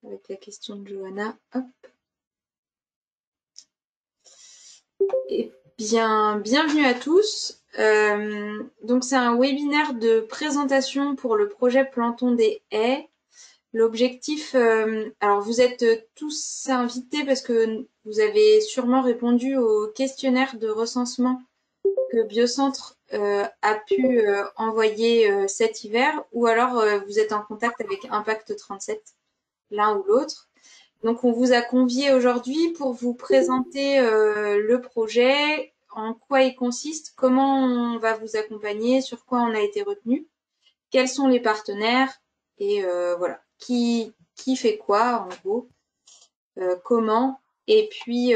avec la question de Johanna. Hop. Eh bien, bienvenue à tous. Donc, c'est un webinaire de présentation pour le projet Plantons des haies. L'objectif, alors vous êtes tous invités parce que vous avez sûrement répondu au questionnaire de recensement que Biocentre a pu envoyer cet hiver, ou alors vous êtes en contact avec Impact 37, l'un ou l'autre. Donc on vous a convié aujourd'hui pour vous présenter le projet, en quoi il consiste, comment on va vous accompagner, sur quoi on a été retenu, quels sont les partenaires et voilà, qui fait quoi en gros, comment. Et puis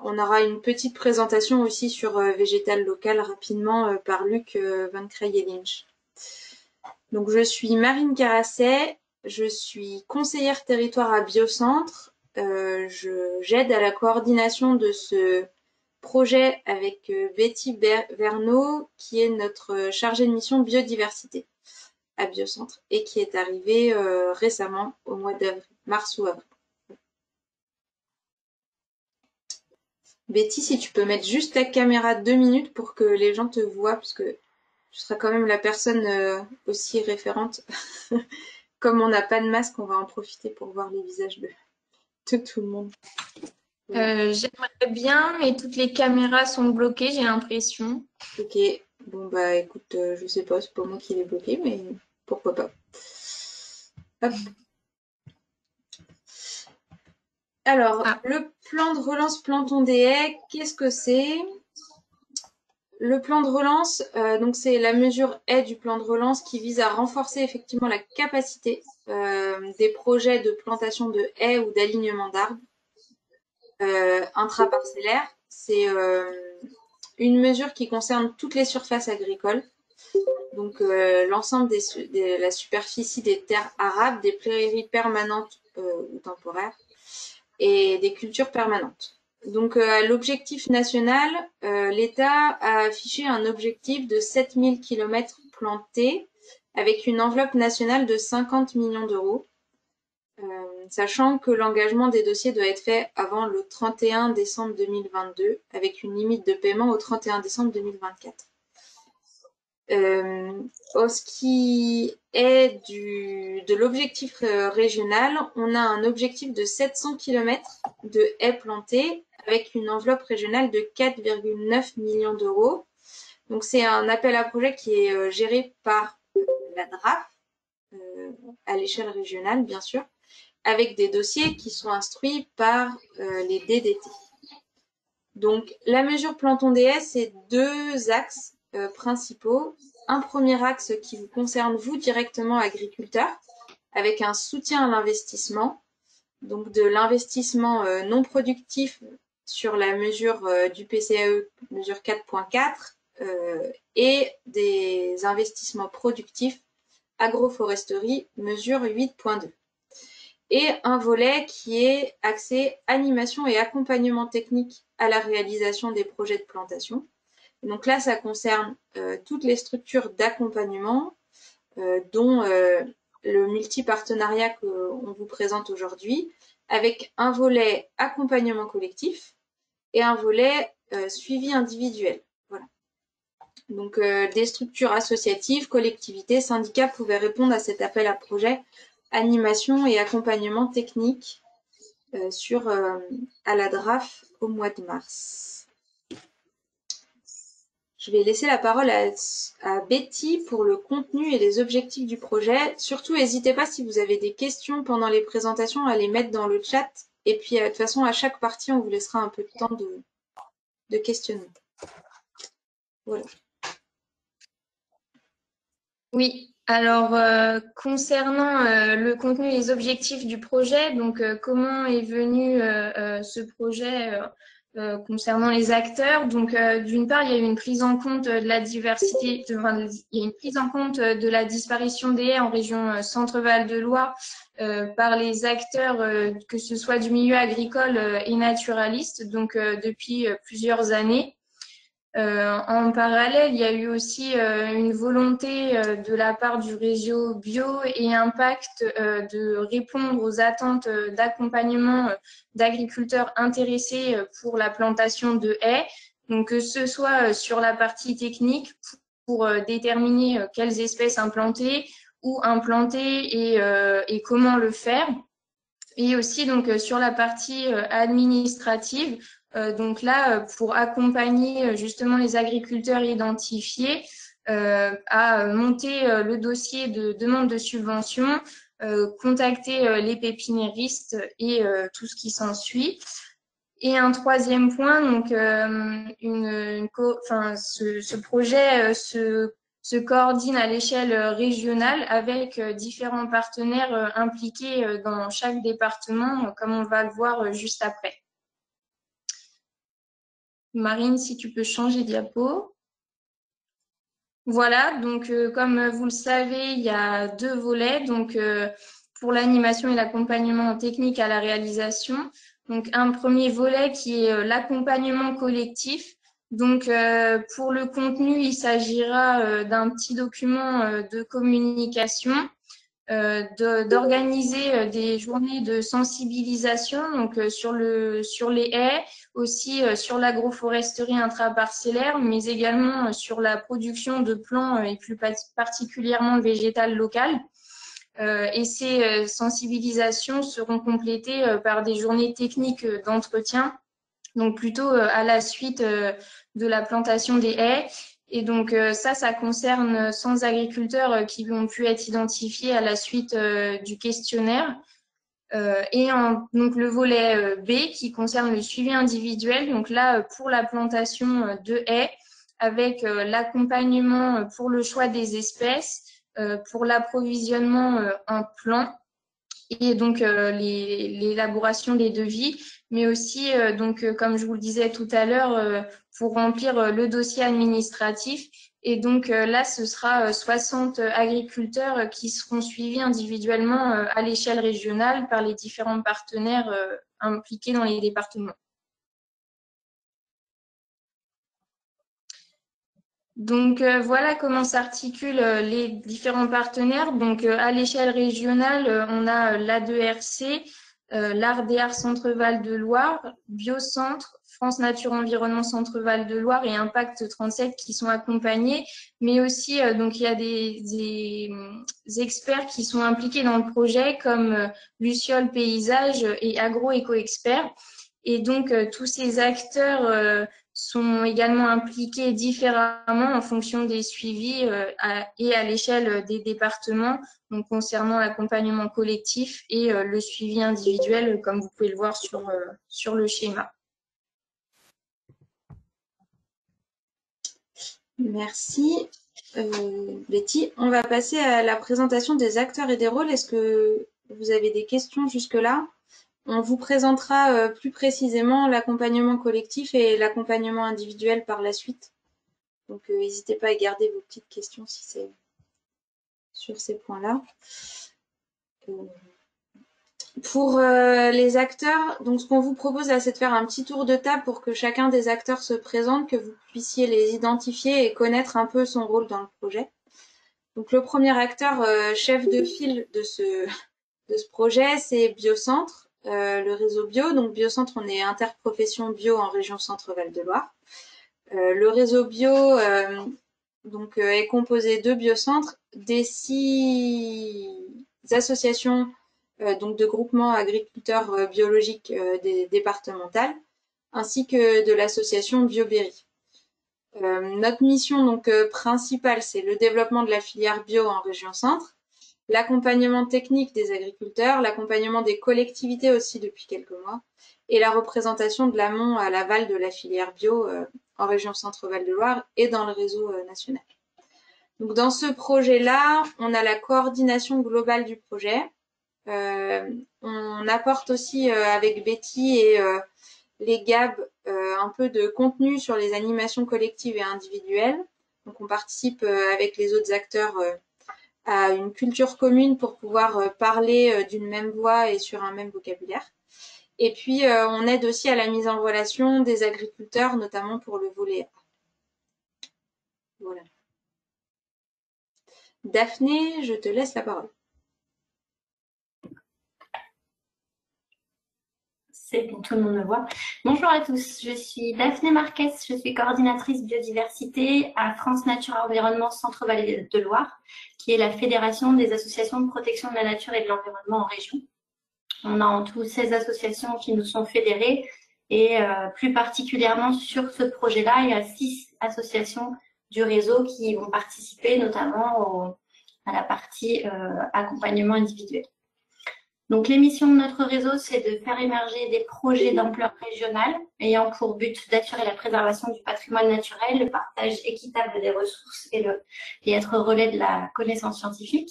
on aura une petite présentation aussi sur Végétal Local rapidement par Luc Van Creye-Lynch. Donc je suis Marine Carasset, je suis conseillère territoire à Biocentre. J'aide à la coordination de ce projet avec Betty Verneau, qui est notre chargée de mission biodiversité à Biocentre et qui est arrivée récemment au mois d'avril, mars ou avril. Betty, si tu peux mettre juste ta caméra 2 minutes pour que les gens te voient, parce que tu seras quand même la personne aussi référente. Comme on n'a pas de masque, on va en profiter pour voir les visages de tout le monde. J'aimerais bien, mais toutes les caméras sont bloquées, j'ai l'impression. Ok, bon bah écoute, je sais pas, c'est pas moi qui l'ai bloqué, mais pourquoi pas. Hop. Alors, le plan de relance Plantons des haies, qu'est-ce que c'est? Le plan de relance, donc c'est la mesure haie du plan de relance qui vise à renforcer effectivement la capacité des projets de plantation de haies ou d'alignement d'arbres intraparcellaires. C'est une mesure qui concerne toutes les surfaces agricoles, donc l'ensemble de la superficie des terres arables, des prairies permanentes ou temporaires et des cultures permanentes. Donc à l'objectif national, l'État a affiché un objectif de 7000 km plantés avec une enveloppe nationale de 50 millions d'euros, sachant que l'engagement des dossiers doit être fait avant le 31 décembre 2022 avec une limite de paiement au 31 décembre 2024. En ce qui est de l'objectif régional, on a un objectif de 700 km de haies plantées avec une enveloppe régionale de 4,9 millions d'euros. Donc c'est un appel à projet qui est géré par la DRAF à l'échelle régionale, bien sûr, avec des dossiers qui sont instruits par les DDT. Donc la mesure Plantons des haies, c'est 2 axes principaux. Un premier axe qui vous concerne vous directement, agriculteurs, avec un soutien à l'investissement, donc de l'investissement non productif sur la mesure du PCAE, mesure 4.4, et des investissements productifs, agroforesterie, mesure 8.2. Et un volet qui est axé animation et accompagnement technique à la réalisation des projets de plantation. Donc là, ça concerne toutes les structures d'accompagnement, dont le multi-partenariat qu'on vous présente aujourd'hui, avec un volet accompagnement collectif et un volet suivi individuel. Voilà. Donc des structures associatives, collectivités, syndicats pouvaient répondre à cet appel à projet animation et accompagnement technique à la DRAF au mois de mars. Je vais laisser la parole à Betty pour le contenu et les objectifs du projet. Surtout, n'hésitez pas si vous avez des questions pendant les présentations à les mettre dans le chat. Et puis, de toute façon, à chaque partie, on vous laissera un peu de temps de questionnement. Voilà. Oui, alors concernant le contenu et les objectifs du projet, donc comment est venu ce projet concernant les acteurs. Donc d'une part, il y a eu une prise en compte de la diversité, il y a une prise en compte de la disparition des haies en région Centre-Val de Loire par les acteurs, que ce soit du milieu agricole et naturaliste, donc depuis plusieurs années. En parallèle, il y a eu aussi une volonté de la part du réseau bio et Impact de répondre aux attentes d'accompagnement d'agriculteurs intéressés pour la plantation de haies. Donc, que ce soit sur la partie technique pour déterminer quelles espèces implanter, où implanter et comment le faire. Et aussi donc sur la partie administrative, donc là pour accompagner justement les agriculteurs identifiés à monter le dossier de demande de subvention, contacter les pépiniéristes et tout ce qui s'ensuit. Et un troisième point, donc ce projet se coordine à l'échelle régionale avec différents partenaires impliqués dans chaque département, comme on va le voir juste après. Marine, si tu peux changer de diapo. Voilà, donc comme vous le savez, il y a 2 volets, donc pour l'animation et l'accompagnement technique à la réalisation. Donc un premier volet qui est l'accompagnement collectif. Donc pour le contenu, il s'agira d'un petit document de communication, d'organiser des journées de sensibilisation donc sur les haies, aussi sur l'agroforesterie intraparcellaire, mais également sur la production de plants et plus particulièrement le végétal local. Et ces sensibilisations seront complétées par des journées techniques d'entretien, donc plutôt à la suite de la plantation des haies. Et donc ça concerne 100 agriculteurs qui ont pu être identifiés à la suite du questionnaire. Donc le volet B qui concerne le suivi individuel. Donc là, pour la plantation de haies, avec l'accompagnement pour le choix des espèces, pour l'approvisionnement en plants et donc l'élaboration des devis, mais aussi donc comme je vous le disais tout à l'heure, pour remplir le dossier administratif. Et donc là, ce sera 60 agriculteurs qui seront suivis individuellement à l'échelle régionale par les différents partenaires impliqués dans les départements. Donc voilà comment s'articulent les différents partenaires. Donc à l'échelle régionale, on a l'A2RC, l'ARDEAR Centre-Val de Loire, Biocentre, France Nature Environnement Centre-Val de Loire et Impact 37 qui sont accompagnés, mais aussi donc il y a des experts qui sont impliqués dans le projet comme Luciole Paysage et Agro-Éco-Experts. Et donc tous ces acteurs sont également impliqués différemment en fonction des suivis et à l'échelle des départements, donc concernant l'accompagnement collectif et le suivi individuel, comme vous pouvez le voir sur le schéma. Merci Betty. On va passer à la présentation des acteurs et des rôles. Est-ce que vous avez des questions jusque-là? On vous présentera plus précisément l'accompagnement collectif et l'accompagnement individuel par la suite. Donc, n'hésitez pas à garder vos petites questions si c'est sur ces points-là. Pour les acteurs, donc ce qu'on vous propose là, c'est de faire un petit tour de table pour que chacun des acteurs se présente, que vous puissiez les identifier et connaître un peu son rôle dans le projet. Donc, le premier acteur chef de file de ce projet, c'est Biocentre. Le réseau bio. Donc Biocentre, on est interprofession bio en région Centre-Val de Loire. Le réseau bio donc, est composé de biocentres, des 6 associations donc de groupements agriculteurs biologiques départementales, ainsi que de l'association BioBerry. Notre mission donc principale, c'est le développement de la filière bio en région Centre, l'accompagnement technique des agriculteurs, l'accompagnement des collectivités aussi depuis quelques mois, et la représentation de l'amont à l'aval de la filière bio en région Centre-Val de Loire et dans le réseau national. Donc dans ce projet-là, on a la coordination globale du projet. On apporte aussi avec Betty et les GAB un peu de contenu sur les animations collectives et individuelles. Donc on participe avec les autres acteurs à une culture commune pour pouvoir parler d'une même voix et sur un même vocabulaire. Et puis, on aide aussi à la mise en relation des agriculteurs, notamment pour le volet A. Voilà. Daphné, je te laisse la parole. C'est bon, tout le monde me voit. Bonjour à tous, je suis Daphné Marquez, je suis coordinatrice biodiversité à France Nature Environnement Centre-Val de Loire, qui est la fédération des associations de protection de la nature et de l'environnement en région. On a en tout 16 associations qui nous sont fédérées et plus particulièrement sur ce projet-là, il y a 6 associations du réseau qui vont participer notamment à la partie accompagnement individuel. Donc, les missions de notre réseau, c'est de faire émerger des projets d'ampleur régionale ayant pour but d'assurer la préservation du patrimoine naturel, le partage équitable des ressources et être relais de la connaissance scientifique.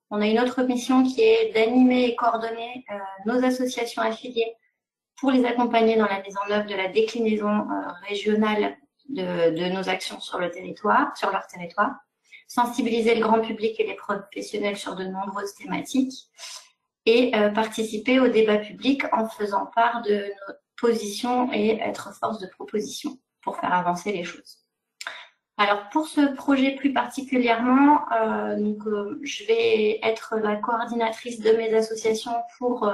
On a une autre mission qui est d'animer et coordonner nos associations affiliées pour les accompagner dans la mise en œuvre de la déclinaison régionale de nos actions sur leur territoire, sensibiliser le grand public et les professionnels sur de nombreuses thématiques et participer au débat public en faisant part de nos positions et être force de proposition pour faire avancer les choses. Alors pour ce projet plus particulièrement, je vais être la coordinatrice de mes associations pour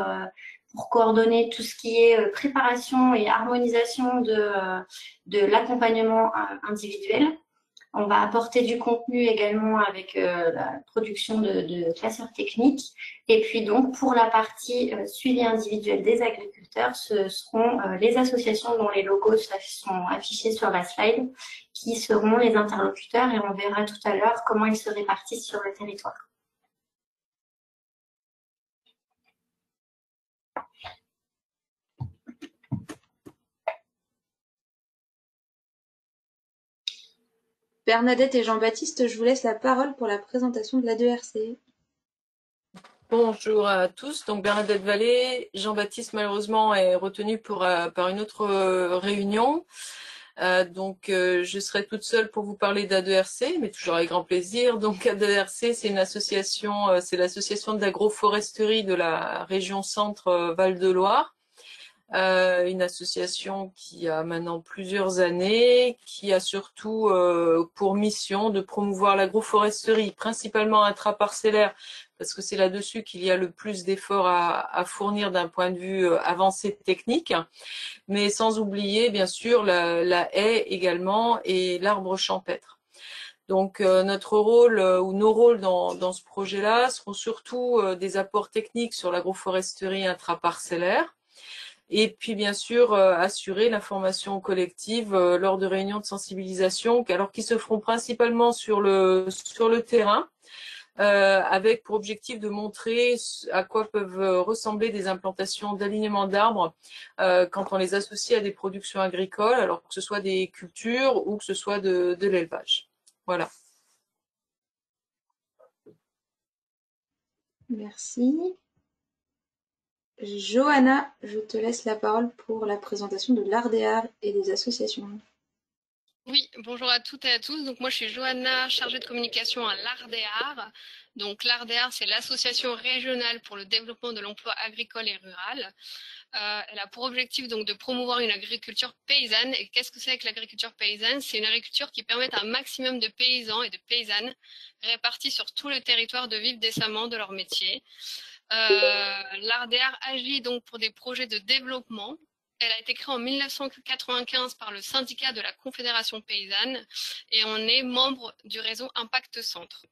coordonner tout ce qui est préparation et harmonisation de l'accompagnement individuel. On va apporter du contenu également avec la production de classeurs techniques. Et puis donc, pour la partie suivi individuel des agriculteurs, ce seront les associations dont les logos sont affichés sur la slide qui seront les interlocuteurs et on verra tout à l'heure comment ils se répartissent sur le territoire. Bernadette et Jean-Baptiste, je vous laisse la parole pour la présentation de l'A2RC. Bonjour à tous, donc Bernadette Vallée. Jean-Baptiste malheureusement est retenu par une autre réunion. Je serai toute seule pour vous parler d'A2RC, mais toujours avec grand plaisir. Donc A2RC, c'est une association, c'est l'association de l'agroforesterie de la région Centre Val-de-Loire. Une association qui a maintenant plusieurs années, qui a surtout pour mission de promouvoir l'agroforesterie, principalement intraparcellaire, parce que c'est là-dessus qu'il y a le plus d'efforts à fournir d'un point de vue avancé technique, mais sans oublier bien sûr la haie également et l'arbre champêtre. Donc notre rôle ou nos rôles dans ce projet-là seront surtout des apports techniques sur l'agroforesterie intraparcellaire, et puis bien sûr assurer l'information collective lors de réunions de sensibilisation, alors qui se feront principalement sur le terrain, avec pour objectif de montrer à quoi peuvent ressembler des implantations d'alignement d'arbres quand on les associe à des productions agricoles, alors que ce soit des cultures ou que ce soit de l'élevage. Voilà. Merci. Johanna, je te laisse la parole pour la présentation de l'ARDEAR et des associations. Oui, bonjour à toutes et à tous. Donc moi je suis Johanna, chargée de communication à l'ARDEAR. Donc l'ARDEAR, c'est l'association régionale pour le développement de l'emploi agricole et rural. Elle a pour objectif donc de promouvoir une agriculture paysanne. Et qu'est-ce que c'est que l'agriculture paysanne? C'est une agriculture qui permet à un maximum de paysans et de paysannes répartis sur tout le territoire de vivre décemment de leur métier. L'ARDEAR agit donc pour des projets de développement. Elle a été créée en 1995 par le syndicat de la Confédération paysanne et on est membre du réseau Impact Centre.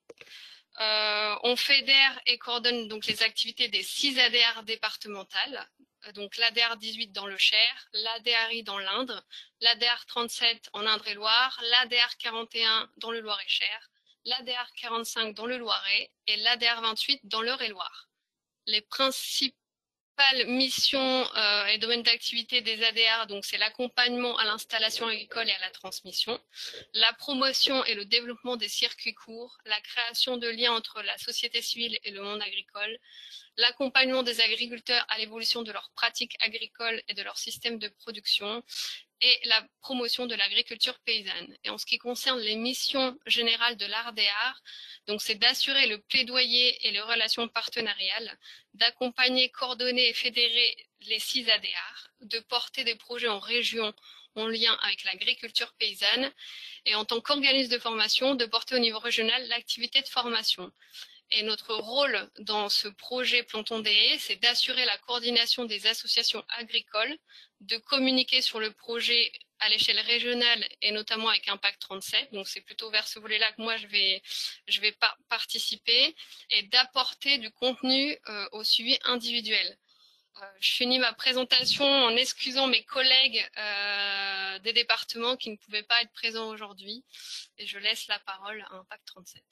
On fédère et coordonne donc les activités des 6 ADR départementales, donc l'ADR 18 dans le Cher, l'ADRI dans l'Indre, l'ADR 37 en Indre-et-Loire, l'ADR 41 dans le Loir-et-Cher, l'ADR 45 dans le Loiret et l'ADR 28 dans l'Eure-et-Loire. Les principales missions et domaines d'activité des ADR, donc c'est l'accompagnement à l'installation agricole et à la transmission, la promotion et le développement des circuits courts, la création de liens entre la société civile et le monde agricole, l'accompagnement des agriculteurs à l'évolution de leurs pratiques agricoles et de leur système de production, et la promotion de l'agriculture paysanne. Et en ce qui concerne les missions générales de l'ARDEAR, donc c'est d'assurer le plaidoyer et les relations partenariales, d'accompagner, coordonner et fédérer les 6 ADR, de porter des projets en région. en lien avec l'agriculture paysanne et en tant qu'organisme de formation, de porter au niveau régional l'activité de formation. Et notre rôle dans ce projet Plantons des haies, c'est d'assurer la coordination des associations agricoles, de communiquer sur le projet à l'échelle régionale et notamment avec Impact 37. Donc c'est plutôt vers ce volet-là que moi je vais participer et d'apporter du contenu au suivi individuel. Je finis ma présentation en excusant mes collègues des départements qui ne pouvaient pas être présents aujourd'hui et je laisse la parole à Impact 37.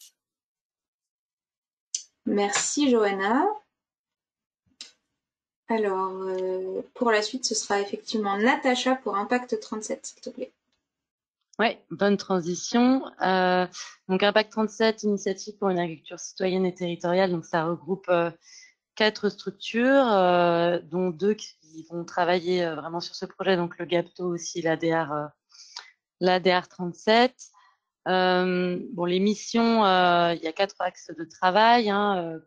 Merci Johanna. Alors, pour la suite, ce sera effectivement Natacha pour Impact 37, s'il te plaît. Ouais, bonne transition. Donc Impact 37, initiative pour une agriculture citoyenne et territoriale. Donc ça regroupe 4 structures, dont 2 qui vont travailler vraiment sur ce projet. Donc le GAPTO aussi, l'ADR 37. Bon, les missions, il y a 4 axes de travail, hein,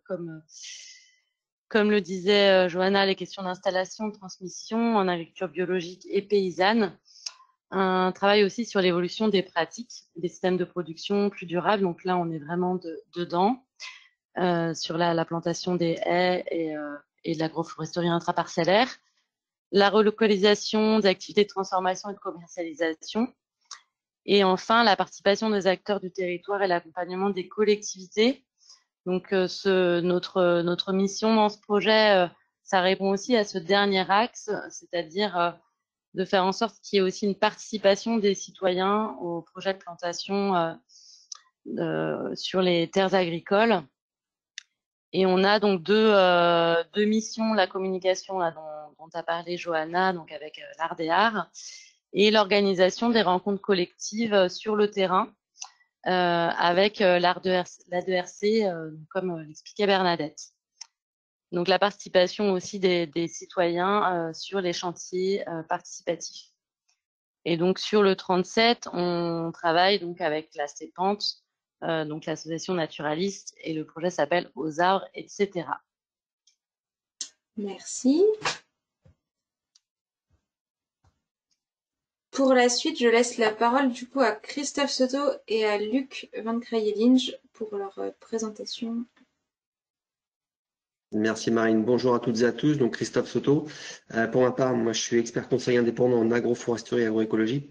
comme le disait Johanna, les questions d'installation, de transmission en agriculture biologique et paysanne. Un travail aussi sur l'évolution des pratiques, des systèmes de production plus durables. Donc là, on est vraiment dedans, sur la plantation des haies et de l'agroforesterie intraparcellaire. La relocalisation des activités de transformation et de commercialisation. Et enfin, la participation des acteurs du territoire et l'accompagnement des collectivités. Donc, notre mission dans ce projet, ça répond aussi à ce dernier axe, c'est-à-dire de faire en sorte qu'il y ait aussi une participation des citoyens au projet de plantation sur les terres agricoles. Et on a donc deux missions, la communication là, dont a parlé Johanna, donc avec l'ARDEAR, et l'organisation des rencontres collectives sur le terrain avec l'A2RC, comme l'expliquait Bernadette. Donc la participation aussi des citoyens sur les chantiers participatifs. Et donc sur le 37, on travaille donc avec la CEPANT, donc l'association naturaliste, et le projet s'appelle Aux arbres, etc. Merci. Pour la suite, je laisse la parole du coup à Christophe Soto et à Luc Van Kraeyelinge pour leur présentation. Merci Marine. Bonjour à toutes et à tous. Donc Christophe Soto. Pour ma part, moi je suis expert conseiller indépendant en agroforesterie et agroécologie.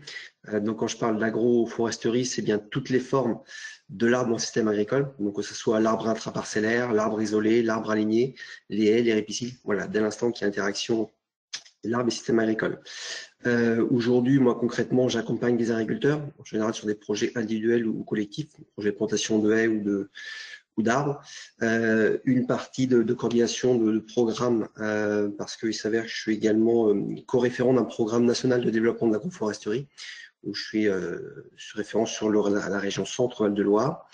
Donc quand je parle d'agroforesterie, c'est bien toutes les formes de l'arbre dans le système agricole. Donc que ce soit l'arbre intraparcellaire, l'arbre isolé, l'arbre aligné, les haies, les répicils. Voilà, dès l'instant qu'il y a interaction l'arbre et le système agricole. Aujourd'hui, moi concrètement, j'accompagne des agriculteurs, en général sur des projets individuels ou collectifs, projets de plantation de haies ou d'arbres, une partie de coordination de programmes, parce qu'il s'avère que je suis également co-référent d'un programme national de développement de l'agroforesterie, où je suis référent sur la région Centre-Val de Loire,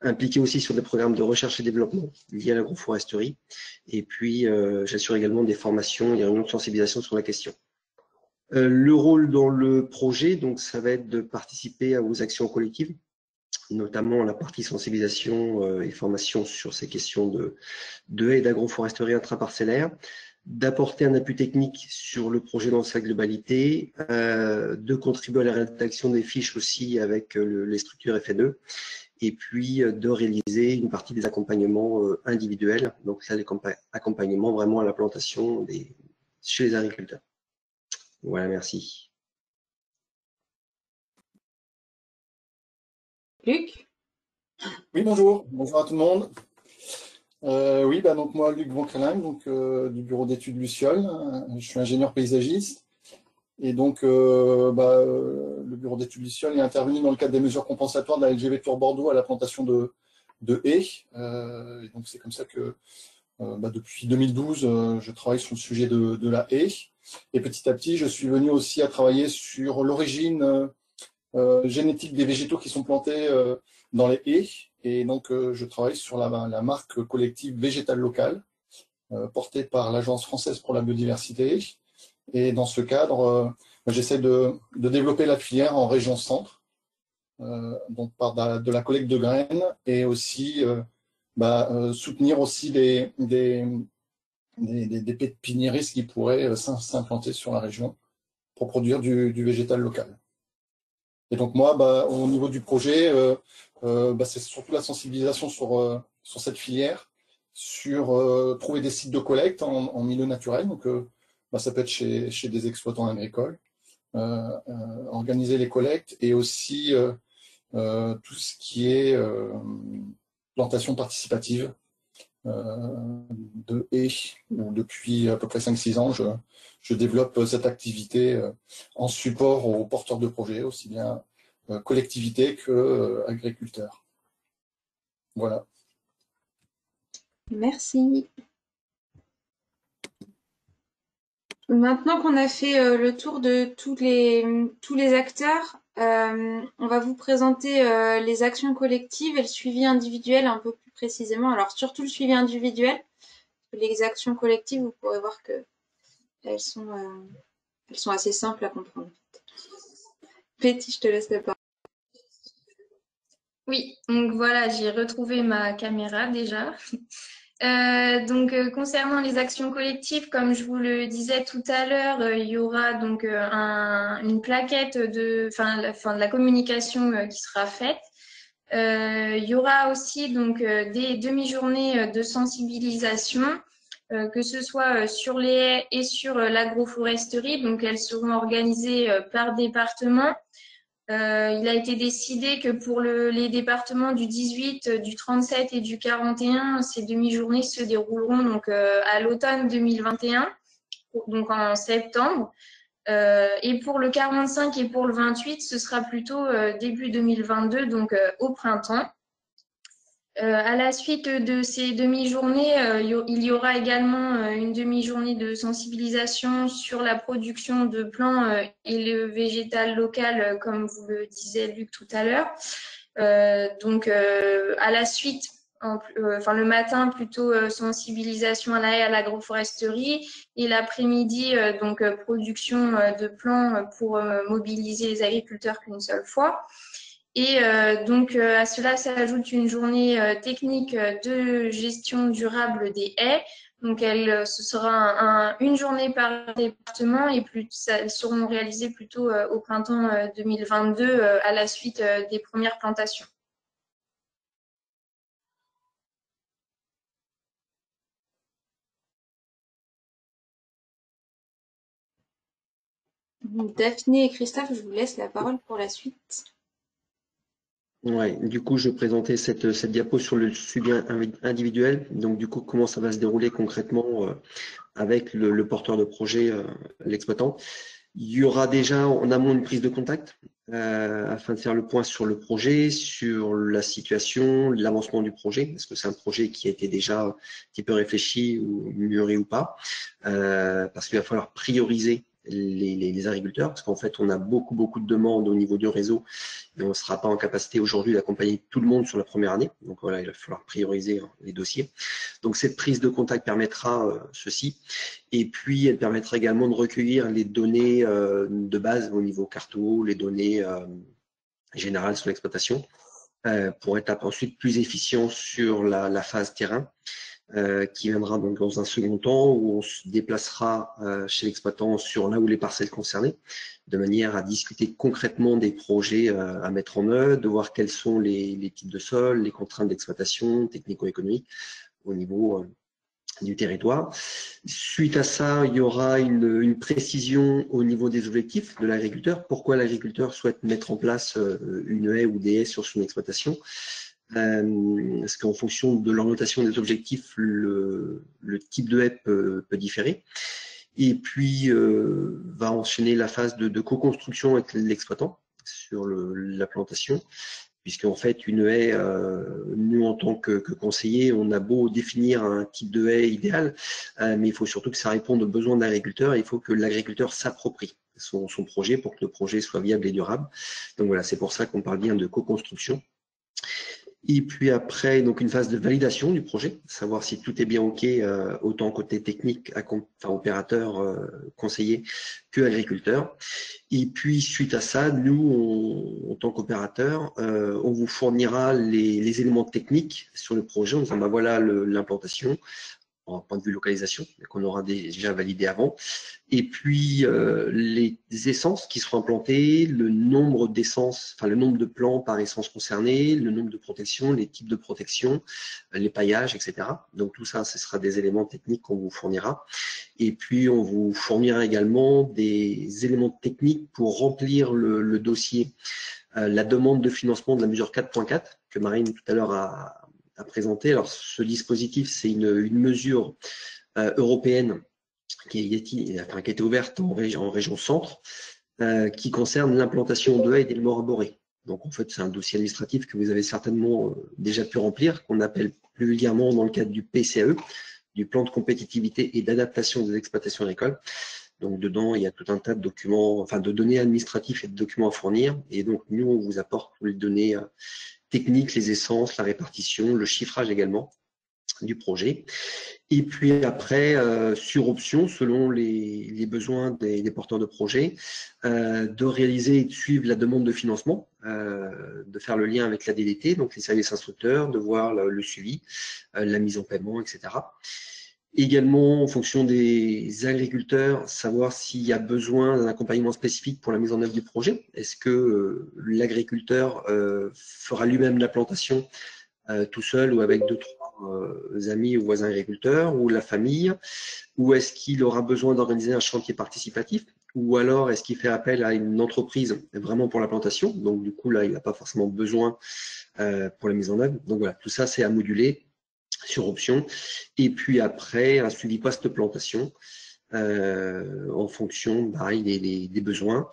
impliqué aussi sur des programmes de recherche et développement liés à l'agroforesterie, et puis j'assure également des formations et des réunions de sensibilisation sur la question. Le rôle dans le projet, donc ça va être de participer aux actions collectives, notamment la partie sensibilisation et formation sur ces questions de haies et d'agroforesterie intraparcellaire, d'apporter un appui technique sur le projet dans sa globalité, de contribuer à la rédaction des fiches aussi avec les structures FNE, et puis de réaliser une partie des accompagnements individuels, donc ça, les accompagnements vraiment à la plantation chez les agriculteurs. Voilà, merci. Luc? Oui, bonjour. Bonjour à tout le monde. Oui, donc moi, Luc Van Kraeyelinge, donc du bureau d'études Luciole. Je suis ingénieur paysagiste. Et donc, le bureau d'études Luciole est intervenu dans le cadre des mesures compensatoires de la LGV Tour Bordeaux à la plantation de haies. Et donc, c'est comme ça que depuis 2012, je travaille sur le sujet de la haie. Et petit à petit, je suis venu aussi à travailler sur l'origine génétique des végétaux qui sont plantés dans les haies. Et donc, je travaille sur la marque collective végétale locale, portée par l'Agence française pour la biodiversité. Et dans ce cadre, j'essaie de développer la filière en région centre, donc par de la collecte de graines, et aussi soutenir aussi des pépiniéristes qui pourraient s'implanter sur la région produire du végétal local. Et donc moi, au niveau du projet, c'est surtout la sensibilisation sur cette filière, sur trouver des sites de collecte en milieu naturel. Donc ça peut être chez des exploitants agricoles, organiser les collectes et aussi tout ce qui est plantation participative de haies. Depuis à peu près 5-6 ans, je développe cette activité en support aux porteurs de projets, aussi bien collectivités que agriculteurs. Voilà. Merci. Maintenant qu'on a fait le tour de tous les acteurs, on va vous présenter les actions collectives et le suivi individuel un peu plus précisément. Alors surtout le suivi individuel, les actions collectives, vous pourrez voir que elles sont assez simples à comprendre. Betty, je te laisse la parole. Oui, donc voilà, j'ai retrouvé ma caméra déjà. Concernant les actions collectives, comme je vous le disais tout à l'heure, il y aura donc une plaquette de la communication qui sera faite. Il y aura aussi donc des demi-journées de sensibilisation, que ce soit sur les haies et sur l'agroforesterie. Donc elles seront organisées par département. Il a été décidé que pour les départements du 18, du 37 et du 41, ces demi-journées se dérouleront donc à l'automne 2021, donc en septembre. Et pour le 45 et pour le 28, ce sera plutôt début 2022, donc au printemps. À la suite de ces demi-journées, il y aura également une demi-journée de sensibilisation sur la production de plants et le végétal local, comme vous le disait Luc tout à l'heure. À la suite, le matin, plutôt sensibilisation à la haie, à l'agroforesterie, et l'après-midi, production de plants pour mobiliser les agriculteurs qu'une seule fois. Et à cela s'ajoute une journée technique de gestion durable des haies. Donc, ce sera une journée par département et elles seront réalisées plutôt au printemps 2022 à la suite des premières plantations. Daphné et Christophe, je vous laisse la parole pour la suite. Ouais, du coup, je présentais cette diapo sur le suivi individuel. Donc, du coup, comment ça va se dérouler concrètement avec le porteur de projet, l'exploitant. Il y aura déjà en amont une prise de contact afin de faire le point sur le projet, sur la situation, l'avancement du projet. Est-ce que c'est un projet qui a été déjà un petit peu réfléchi ou mûri ou pas, parce qu'il va falloir prioriser les agriculteurs, parce qu'en fait, on a beaucoup de demandes au niveau du réseau et on ne sera pas en capacité aujourd'hui d'accompagner tout le monde sur la première année. Donc voilà, il va falloir prioriser les dossiers. Donc cette prise de contact permettra ceci. Et puis, elle permettra également de recueillir les données de base au niveau carto, les données générales sur l'exploitation, pour être ensuite plus efficient sur la phase terrain. Qui viendra donc dans un second temps où on se déplacera chez l'exploitant sur là où les parcelles concernées, de manière à discuter concrètement des projets à mettre en œuvre, de voir quels sont les types de sols, les contraintes d'exploitation, technico-économiques au niveau du territoire. Suite à ça, il y aura une précision au niveau des objectifs de l'agriculteur. Pourquoi l'agriculteur souhaite mettre en place une haie ou des haies sur son exploitation? Parce qu'en fonction de l'orientation des objectifs, le type de haie peut différer. Et puis, va enchaîner la phase de co-construction avec l'exploitant sur la plantation, puisqu'en fait, une haie, nous, en tant que conseillers, on a beau définir un type de haie idéal, mais il faut surtout que ça réponde aux besoins de l'agriculteur. Il faut que l'agriculteur s'approprie son projet pour que le projet soit viable et durable. Donc voilà, c'est pour ça qu'on parle bien de co-construction. Et puis après, donc une phase de validation du projet, savoir si tout est bien OK, autant côté technique, opérateur, conseiller, que agriculteur. Et puis suite à ça, nous, en tant qu'opérateur, on vous fournira les éléments techniques sur le projet en disant voilà l'implantation, en point de vue localisation, qu'on aura déjà validé avant. Et puis les essences qui seront implantées, le nombre d'essences, enfin le nombre de plants par essence concernée, le nombre de protections, les types de protection, les paillages, etc. Donc tout ça, ce sera des éléments techniques qu'on vous fournira. Et puis on vous fournira également des éléments techniques pour remplir le dossier, la demande de financement de la mesure 4.4 que Marine tout à l'heure a présenté. Alors, ce dispositif, c'est une mesure européenne qui a été ouverte en région centre, qui concerne l'implantation de haies et d'éléments arborés. Donc, en fait, c'est un dossier administratif que vous avez certainement déjà pu remplir, qu'on appelle plus vulgairement dans le cadre du PCAE, du plan de compétitivité et d'adaptation des exploitations agricoles. Donc, dedans, il y a tout un tas de documents, enfin, de données administratives et de documents à fournir. Et donc, nous, on vous apporte les données techniques, les essences, la répartition, le chiffrage également du projet. Et puis après, sur option, selon les besoins des porteurs de projet, de réaliser et de suivre la demande de financement, de faire le lien avec la DDT, donc les services instructeurs, de voir le suivi, la mise en paiement, etc. Également, en fonction des agriculteurs, savoir s'il y a besoin d'un accompagnement spécifique pour la mise en œuvre du projet. Est-ce que l'agriculteur fera lui-même la plantation tout seul ou avec deux, trois amis ou voisins agriculteurs, ou la famille, ou est-ce qu'il aura besoin d'organiser un chantier participatif, ou alors est-ce qu'il fait appel à une entreprise vraiment pour la plantation, donc du coup là il n'a pas forcément besoin pour la mise en œuvre. Donc voilà, tout ça c'est à moduler sur option, et puis après un suivi post-plantation en fonction des besoins.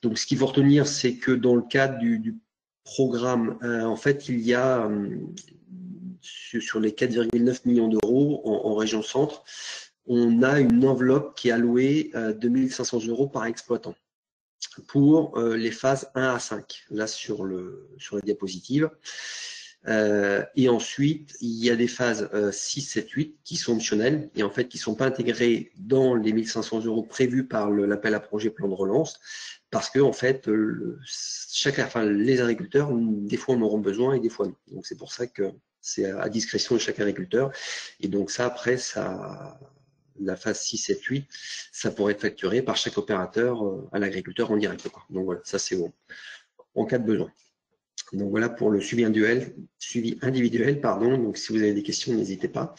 Donc ce qu'il faut retenir, c'est que dans le cadre du programme, en fait il y a sur les 4,9 millions d'euros en région centre, on a une enveloppe qui est allouée 2 500 € par exploitant pour les phases 1 à 5, là sur la diapositive. Et ensuite, il y a des phases 6, 7, 8 qui sont optionnelles et en fait qui ne sont pas intégrées dans les 1 500 € prévus par l'appel à projet plan de relance, parce que en fait, les agriculteurs, des fois en auront besoin et des fois non. Donc c'est pour ça que c'est à discrétion de chaque agriculteur. Et donc ça, après, la phase 6, 7, 8, ça pourrait être facturé par chaque opérateur à l'agriculteur en direct. Donc voilà, ça c'est en cas de besoin. Donc voilà pour le suivi individuel, pardon. Donc si vous avez des questions, n'hésitez pas.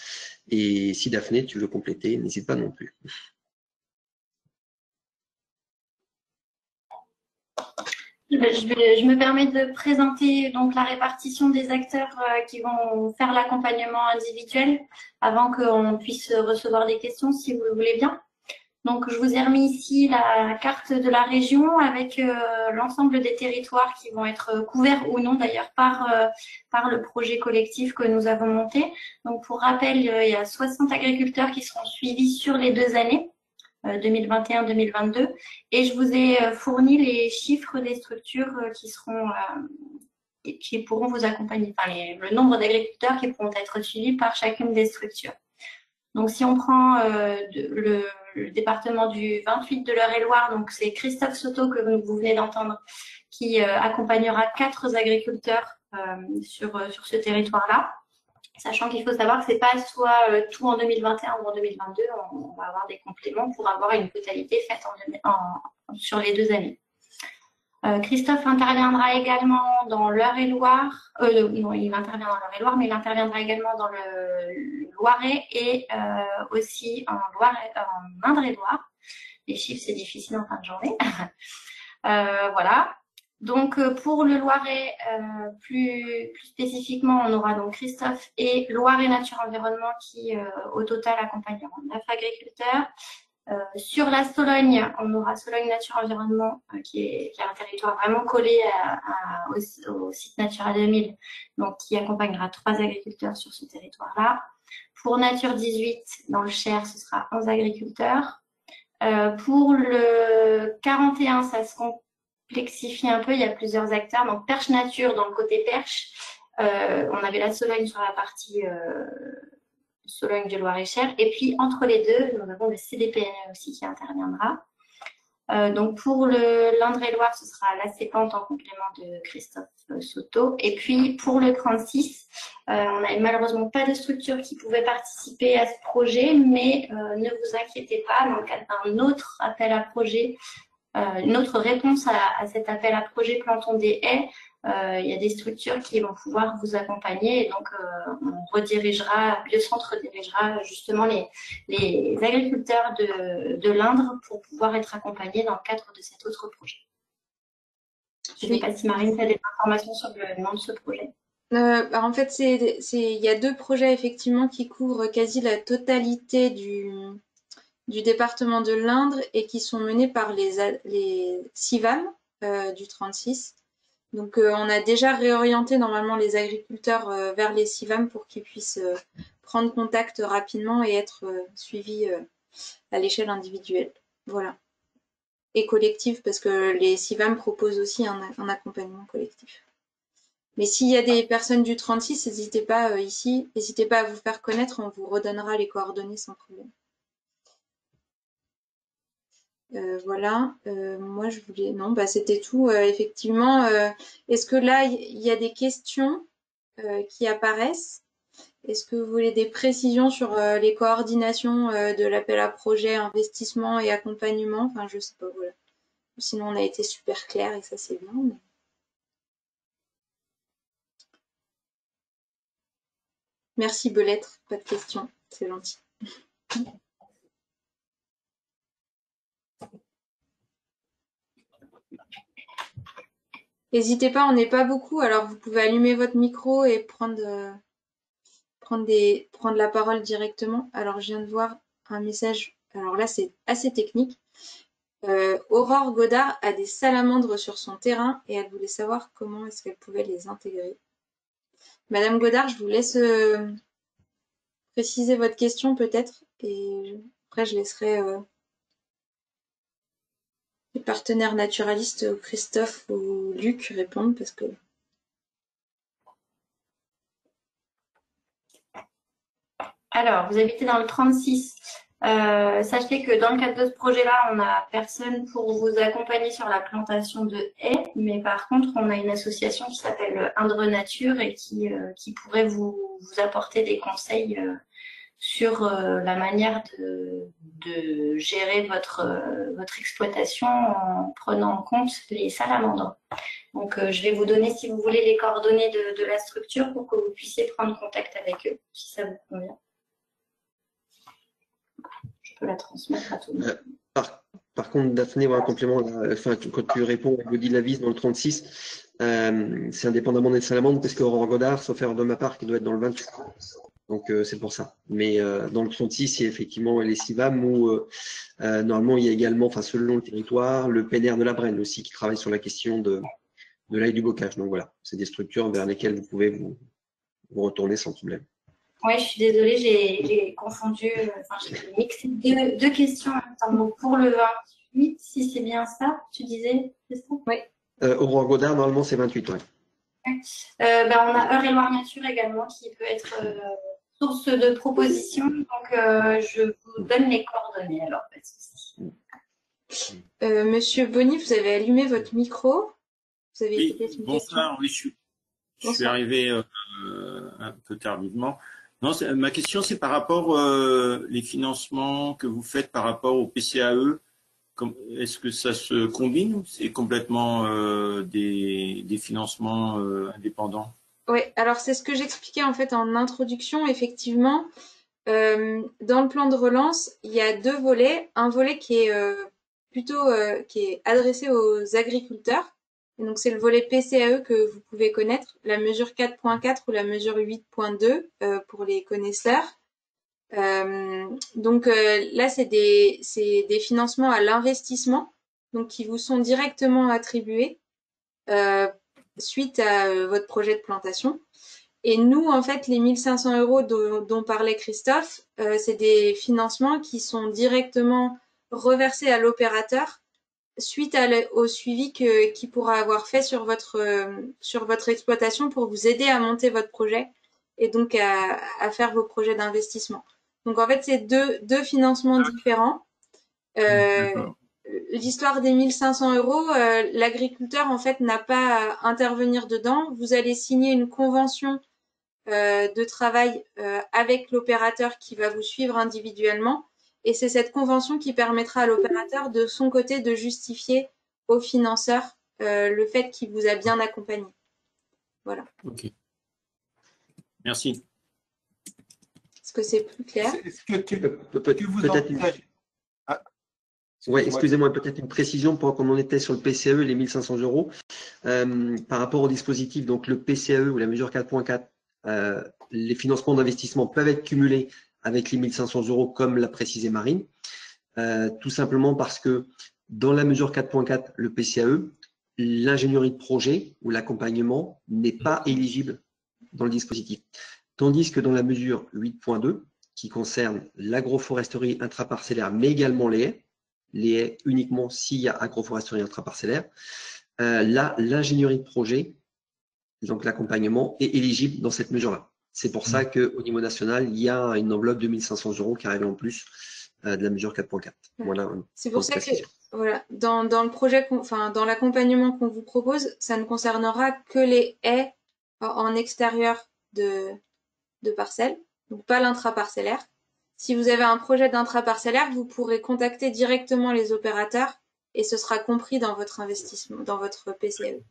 Et si Daphné, tu veux compléter, n'hésite pas non plus. Je me permets de présenter donc la répartition des acteurs qui vont faire l'accompagnement individuel avant qu'on puisse recevoir des questions, si vous le voulez bien. Donc, je vous ai remis ici la carte de la région avec l'ensemble des territoires qui vont être couverts ou non d'ailleurs par le projet collectif que nous avons monté. Donc, pour rappel, il y a 60 agriculteurs qui seront suivis sur les 2 années, 2021-2022. Et je vous ai fourni les chiffres des structures qui pourront vous accompagner, enfin le nombre d'agriculteurs qui pourront être suivis par chacune des structures. Donc, si on prend le département du 28 de l'Eure-et-Loir, donc c'est Christophe Soto que vous venez d'entendre, qui accompagnera 4 agriculteurs sur ce territoire-là. Sachant qu'il faut savoir que ce n'est pas soit tout en 2021 ou en 2022, on va avoir des compléments pour avoir une totalité faite sur les 2 années. Christophe interviendra également dans l'Eure-et-Loir. Non, il intervient dans l'Eure-et-Loir, mais il interviendra également dans le Loiret et aussi en Indre-et-Loire. Les chiffres, c'est difficile en fin de journée. Voilà. Donc, pour le Loiret, plus spécifiquement, on aura donc Christophe et Loiret Nature Environnement qui, au total, accompagneront 9 agriculteurs. Sur la Sologne, on aura Sologne Nature Environnement qui est un territoire vraiment collé au site Natura 2000, donc qui accompagnera 3 agriculteurs sur ce territoire-là. Pour Nature 18, dans le Cher, ce sera 11 agriculteurs. Pour le 41, ça se complexifie un peu, il y a plusieurs acteurs. Donc Perche Nature, dans le côté Perche, on avait la Sologne sur la partie Sologne du Loir-et-Cher. Et puis, entre les deux, nous avons le CDPNE aussi qui interviendra. Donc pour l'Indre-et-Loire, ce sera la CEPANT en complément de Christophe Soto. Et puis pour le 36, on n'avait malheureusement pas de structure qui pouvait participer à ce projet, mais ne vous inquiétez pas, dans le cadre d'un autre appel à projet, une autre réponse à cet appel à projet Plantons des haies, il y a des structures qui vont pouvoir vous accompagner, et donc Biocentre redirigera justement les agriculteurs de l'Indre pour pouvoir être accompagnés dans le cadre de cet autre projet. Je ne sais pas si Marine a des informations sur le nom de ce projet. En fait, il y a 2 projets effectivement qui couvrent quasi la totalité du département de l'Indre et qui sont menés par les CIVAM du 36. Donc, on a déjà réorienté normalement les agriculteurs vers les CIVAM pour qu'ils puissent prendre contact rapidement et être suivis à l'échelle individuelle. Voilà. Et collective, parce que les CIVAM proposent aussi un accompagnement collectif. Mais s'il y a des personnes du 36, n'hésitez pas n'hésitez pas à vous faire connaître, on vous redonnera les coordonnées sans problème. Voilà, moi je voulais... Non, c'était tout. Effectivement, est-ce que là, il y a des questions qui apparaissent? Est-ce que vous voulez des précisions sur les coordinations de l'appel à projet, investissement et accompagnement? Enfin, je sais pas, voilà. Sinon, on a été super clair et ça, c'est bien. Mais... Merci, Belêtre. Pas de questions. C'est gentil. N'hésitez pas, on n'est pas beaucoup, alors vous pouvez allumer votre micro et prendre la parole directement. Alors, je viens de voir un message. Alors là, c'est assez technique. Aurore Godard a des salamandres sur son terrain et elle voulait savoir comment est-ce qu'elle pouvait les intégrer. Madame Godard, je vous laisse préciser votre question peut-être et après je laisserai les partenaires naturalistes, Christophe ou Luc, répondre parce que... Alors, vous habitez dans le 36. Sachez que dans le cadre de ce projet-là, on n'a personne pour vous accompagner sur la plantation de haies, mais par contre, on a une association qui s'appelle Indre Nature et qui pourrait vous apporter des conseils sur la manière de gérer votre exploitation en prenant en compte les salamandres. Donc, je vais vous donner, si vous voulez, les coordonnées de la structure pour que vous puissiez prendre contact avec eux, si ça vous convient. La transmettre à tout le monde. Par contre, Daphné, un complément, quand tu réponds à Gaudi Lavise dans le 36, c'est indépendamment des salamandres, parce qu'Aurore Godard, sauf erreur de ma part, qui doit être dans le 28. Donc, c'est pour ça. Mais dans le 36, il y a effectivement les CIVAM où, normalement, il y a également, selon le territoire, le PNR de la Brenne aussi, qui travaille sur la question de l'ail du bocage. Donc, voilà, c'est des structures vers lesquelles vous pouvez vous retourner sans problème. Oui, je suis désolée, j'ai confondu, j'ai mixé deux questions en même temps. Donc, pour le 28, si c'est bien ça, tu disais, c'est ça? Oui. Aurore Godard, normalement, c'est 28, oui. On a Eure-et-Loire Nature également qui peut être source de propositions. Donc, je vous donne les coordonnées alors. Pas de souci. Monsieur Bonny, vous avez allumé votre micro. Vous avez oui, bonsoir, oui, je suis arrivé un peu tardivement. Non, ma question, c'est par rapport les financements que vous faites par rapport au PCAE. Est-ce que ça se combine ou c'est complètement des financements indépendants? Oui, alors c'est ce que j'expliquais en fait en introduction. Effectivement, dans le plan de relance, il y a 2 volets. Un volet qui est qui est adressé aux agriculteurs. Et donc, c'est le volet PCAE que vous pouvez connaître, la mesure 4.4 ou la mesure 8.2 pour les connaisseurs. Donc là, c'est des financements à l'investissement, donc qui vous sont directement attribués suite à votre projet de plantation. Et nous, en fait, les 1 500 € dont parlait Christophe, c'est des financements qui sont directement reversés à l'opérateur suite au suivi qu'il pourra avoir fait sur votre exploitation pour vous aider à monter votre projet et donc à faire vos projets d'investissement. Donc en fait, c'est deux financements différents. l'histoire des 1500 €, l'agriculteur en fait n'a pas à intervenir dedans. Vous allez signer une convention de travail avec l'opérateur qui va vous suivre individuellement. Et c'est cette convention qui permettra à l'opérateur de son côté de justifier au financeur le fait qu'il vous a bien accompagné. Voilà. Ok. Merci. Est-ce que c'est plus clair? Est-ce que vous envisagez... Ouais, excusez-moi, peut-être une précision pour qu'on en était sur le PCAE, les 1500 €. Par rapport au dispositif, donc le PCAE ou la mesure 4.4, les financements d'investissement peuvent être cumulés avec les 1500 € comme l'a précisé Marine, tout simplement parce que dans la mesure 4.4, le PCAE, l'ingénierie de projet ou l'accompagnement n'est pas éligible dans le dispositif. Tandis que dans la mesure 8.2, qui concerne l'agroforesterie intraparcellaire, mais également les haies uniquement s'il y a agroforesterie intraparcellaire, là, l'ingénierie de projet, donc l'accompagnement, est éligible dans cette mesure-là. C'est pour ça qu'au niveau national, il y a une enveloppe de 1500 € qui arrive en plus de la mesure 4.4. Voilà. C'est pour ça que voilà, dans le projet, dans l'accompagnement qu'on vous propose, ça ne concernera que les haies en extérieur de parcelles, donc pas l'intraparcellaire. Si vous avez un projet d'intraparcellaire, vous pourrez contacter directement les opérateurs et ce sera compris dans votre investissement, dans votre PCAE.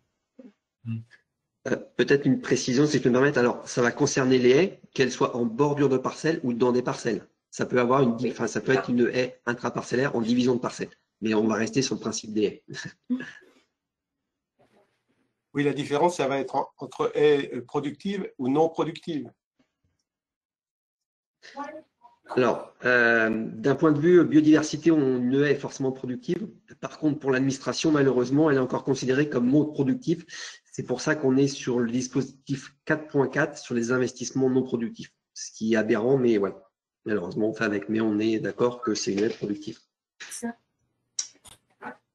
Peut-être une précision, si je peux me permettre. Alors, ça va concerner les haies, qu'elles soient en bordure de parcelles ou dans des parcelles. Ça peut avoir ça peut être une haie intraparcellaire en division de parcelles. Mais on va rester sur le principe des haies. Oui, la différence, ça va être entre haies productives ou non productives. Alors, d'un point de vue biodiversité, une haie est forcément productive. Par contre, pour l'administration, malheureusement, elle est encore considérée comme non productive. C'est pour ça qu'on est sur le dispositif 4.4 sur les investissements non productifs. Ce qui est aberrant, mais voilà. Malheureusement, on fait avec. Mais on est d'accord que c'est une haie productive.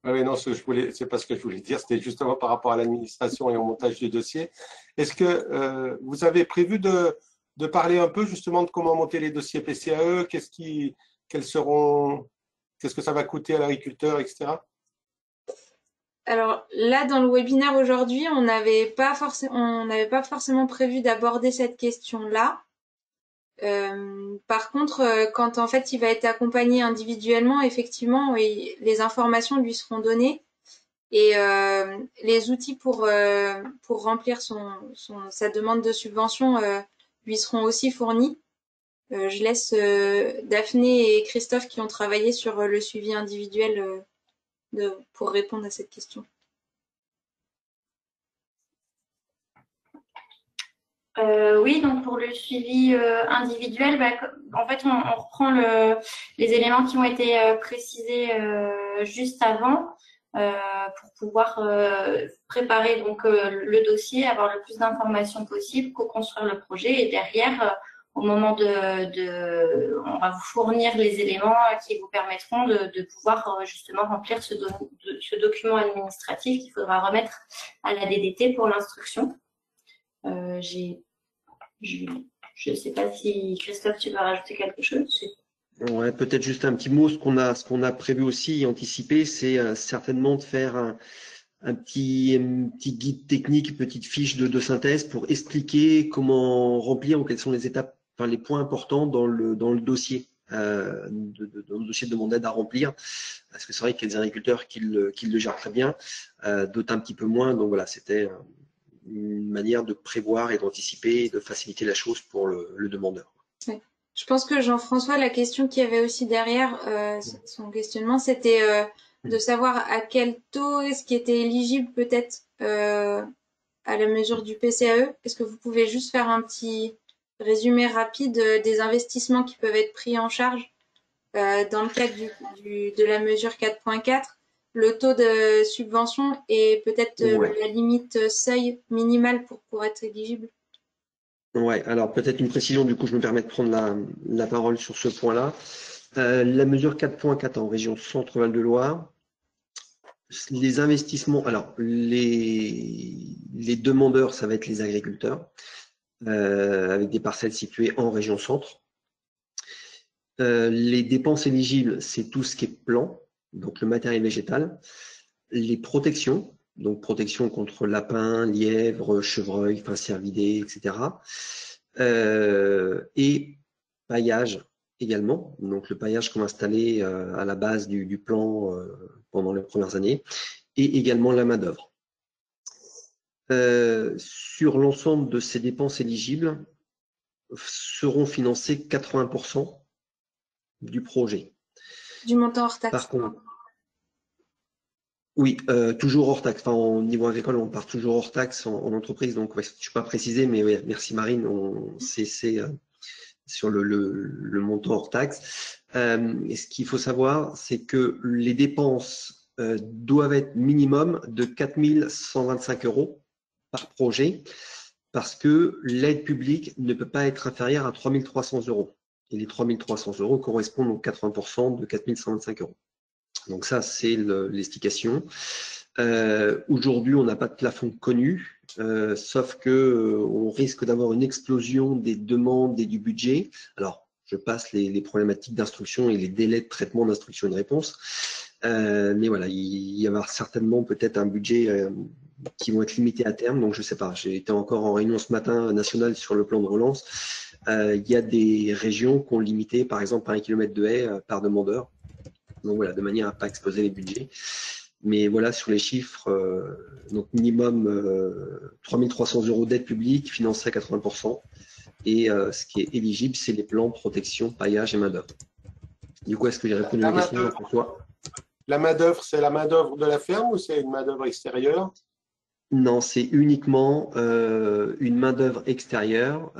Oui, non, c'est pas ce que je voulais dire. C'était justement par rapport à l'administration et au montage du dossier. Est-ce que vous avez prévu de parler un peu justement de comment monter les dossiers PCAE, qu'est-ce que ça va coûter à l'agriculteur, etc. Alors là, dans le webinaire aujourd'hui, on n'avait pas forcément prévu d'aborder cette question-là. Par contre, quand en fait il va être accompagné individuellement, effectivement, oui, les informations lui seront données et les outils pour remplir sa demande de subvention lui seront aussi fournis. Je laisse Daphné et Christophe qui ont travaillé sur le suivi individuel pour répondre à cette question. Oui, donc pour le suivi individuel, en fait, on reprend les éléments qui ont été précisés juste avant pour pouvoir préparer donc le dossier, avoir le plus d'informations possible, co-construire le projet et derrière, au moment on va vous fournir les éléments qui vous permettront de pouvoir justement remplir ce document administratif qu'il faudra remettre à la DDT pour l'instruction. Je ne sais pas si Christophe, tu veux rajouter quelque chose? Ouais, peut-être juste un petit mot. Ce qu'on a prévu aussi et anticipé, c'est certainement de faire un petit guide technique, une petite fiche de synthèse pour expliquer comment remplir ou quelles sont les étapes, enfin les points importants dans le dossier. Dans le dossier de demande d'aide à remplir, parce que c'est vrai qu'il y a des agriculteurs qui le gèrent très bien, d'autres un petit peu moins. Donc voilà, c'était une manière de prévoir et d'anticiper et de faciliter la chose pour le demandeur. Ouais. Je pense que Jean-François, la question qu'il y avait aussi derrière son questionnement, c'était de savoir à quel taux est-ce qui était éligible peut-être à la mesure du PCAE. Est-ce que vous pouvez juste faire un petit résumé rapide des investissements qui peuvent être pris en charge dans le cadre de la mesure 4.4, le taux de subvention et peut-être la limite seuil minimale pour être éligible? Ouais, alors peut-être une précision, du coup je me permets de prendre la parole sur ce point-là. La mesure 4.4 en région Centre-Val de Loire, les investissements, alors les demandeurs, ça va être les agriculteurs, avec des parcelles situées en région Centre. Les dépenses éligibles, c'est tout ce qui est plan, donc le matériel végétal, les protections, donc protection contre lapins, lièvres, chevreuils, enfin cervidés, etc. Et paillage également, donc le paillage qu'on va installer à la base du plan pendant les premières années, et également la main-d'œuvre. Sur l'ensemble de ces dépenses éligibles, seront financés 80% du projet. Du montant hors taxe. Par contre, oui, toujours hors taxe. Enfin, au niveau agricole, on part toujours hors taxe en entreprise. Donc, ouais, je ne suis pas précisé, mais ouais, merci Marine. C'est sur le montant hors taxe. Et ce qu'il faut savoir, c'est que les dépenses doivent être minimum de 4 125 € par projet, parce que l'aide publique ne peut pas être inférieure à 3 300 €. Et les 3 300 € correspondent aux 80% de 4 125 €. Donc ça, c'est l'explication. Aujourd'hui, on n'a pas de plafond connu, sauf que on risque d'avoir une explosion des demandes et du budget. Alors, je passe les problématiques d'instruction et les délais de traitement d'instruction et de réponse. Mais voilà, il y aura certainement peut-être un budget qui vont être limités à terme. Donc, je ne sais pas. J'ai été encore en réunion ce matin nationale sur le plan de relance. Il y a des régions qui ont limité, par exemple, par 1 km de haie par demandeur. Donc voilà, de manière à ne pas exploser les budgets. Mais voilà, sur les chiffres, donc minimum 3 300 € d'aide publique financée à 80%. Et ce qui est éligible, c'est les plans protection, paillage et main-d'œuvre. Du coup, est-ce que j'ai répondu à la question, Jean-François? La main-d'œuvre, c'est la main-d'œuvre de la ferme ou c'est une main-d'œuvre extérieure? Non, c'est uniquement une main-d'œuvre extérieure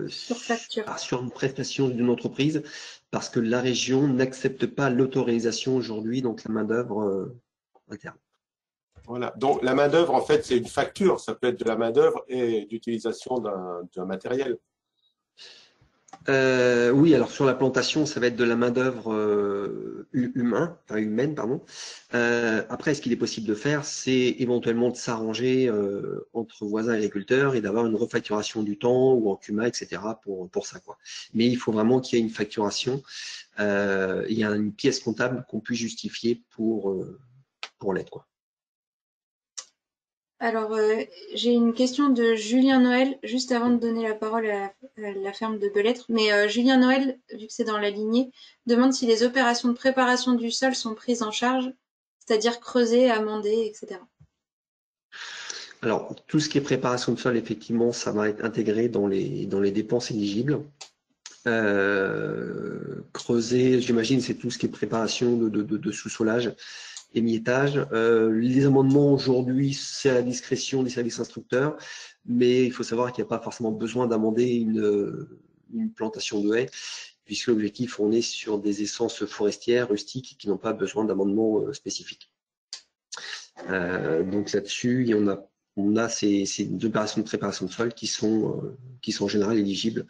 sur une prestation d'une entreprise, parce que la région n'accepte pas l'autorisation aujourd'hui, donc la main-d'œuvre interne. Voilà. Donc la main-d'œuvre, en fait, c'est une facture. Ça peut être de la main-d'œuvre et d'utilisation d'un matériel. Oui, alors sur la plantation, ça va être de la main-d'œuvre humaine, pardon. Après, ce qu'il est possible de faire, c'est éventuellement de s'arranger entre voisins agriculteurs et d'avoir une refacturation du temps ou en CUMA, etc. pour ça, quoi. Mais il faut vraiment qu'il y ait une facturation. Il y a une pièce comptable qu'on puisse justifier pour l'aide, quoi. Alors, j'ai une question de Julien Noël, juste avant de donner la parole à la ferme de Belêtre. Mais Julien Noël, vu que c'est dans la lignée, demande si les opérations de préparation du sol sont prises en charge, c'est-à-dire creuser, amender, etc. Alors, tout ce qui est préparation de sol, effectivement, ça va être intégré dans les dépenses éligibles. Creuser, j'imagine, c'est tout ce qui est préparation de sous-solage. Émiettage. Les amendements aujourd'hui, c'est à la discrétion des services instructeurs, mais il faut savoir qu'il n'y a pas forcément besoin d'amender une plantation de haies, puisque l'objectif, on est sur des essences forestières, rustiques, qui n'ont pas besoin d'amendement spécifique. Donc là-dessus, on a ces opérations de préparation de sol qui sont en général éligibles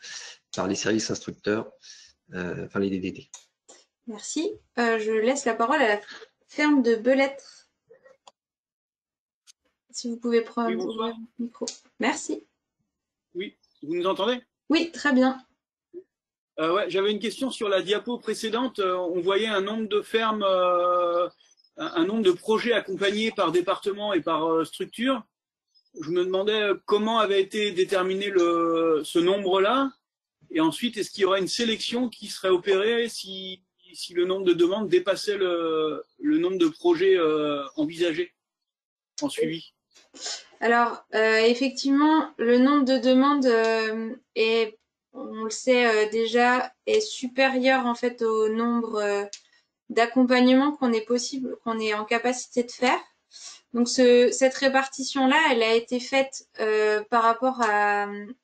par les services instructeurs, enfin les DDT. Merci. Je laisse la parole à la ferme de Belêtre. Si vous pouvez prendre le micro. Merci. Oui, vous nous entendez? Oui, très bien. Ouais, j'avais une question sur la diapo précédente. On voyait un nombre de fermes, un nombre de projets accompagnés par département et par structure. Je me demandais comment avait été déterminé ce nombre-là. Et ensuite, est-ce qu'il y aura une sélection qui serait opérée si le nombre de demandes dépassait le nombre de projets envisagés en suivi? Alors, effectivement, le nombre de demandes est, on le sait déjà, est supérieur en fait au nombre d'accompagnements qu'on est en capacité de faire. Donc, cette répartition-là, elle a été faite par rapport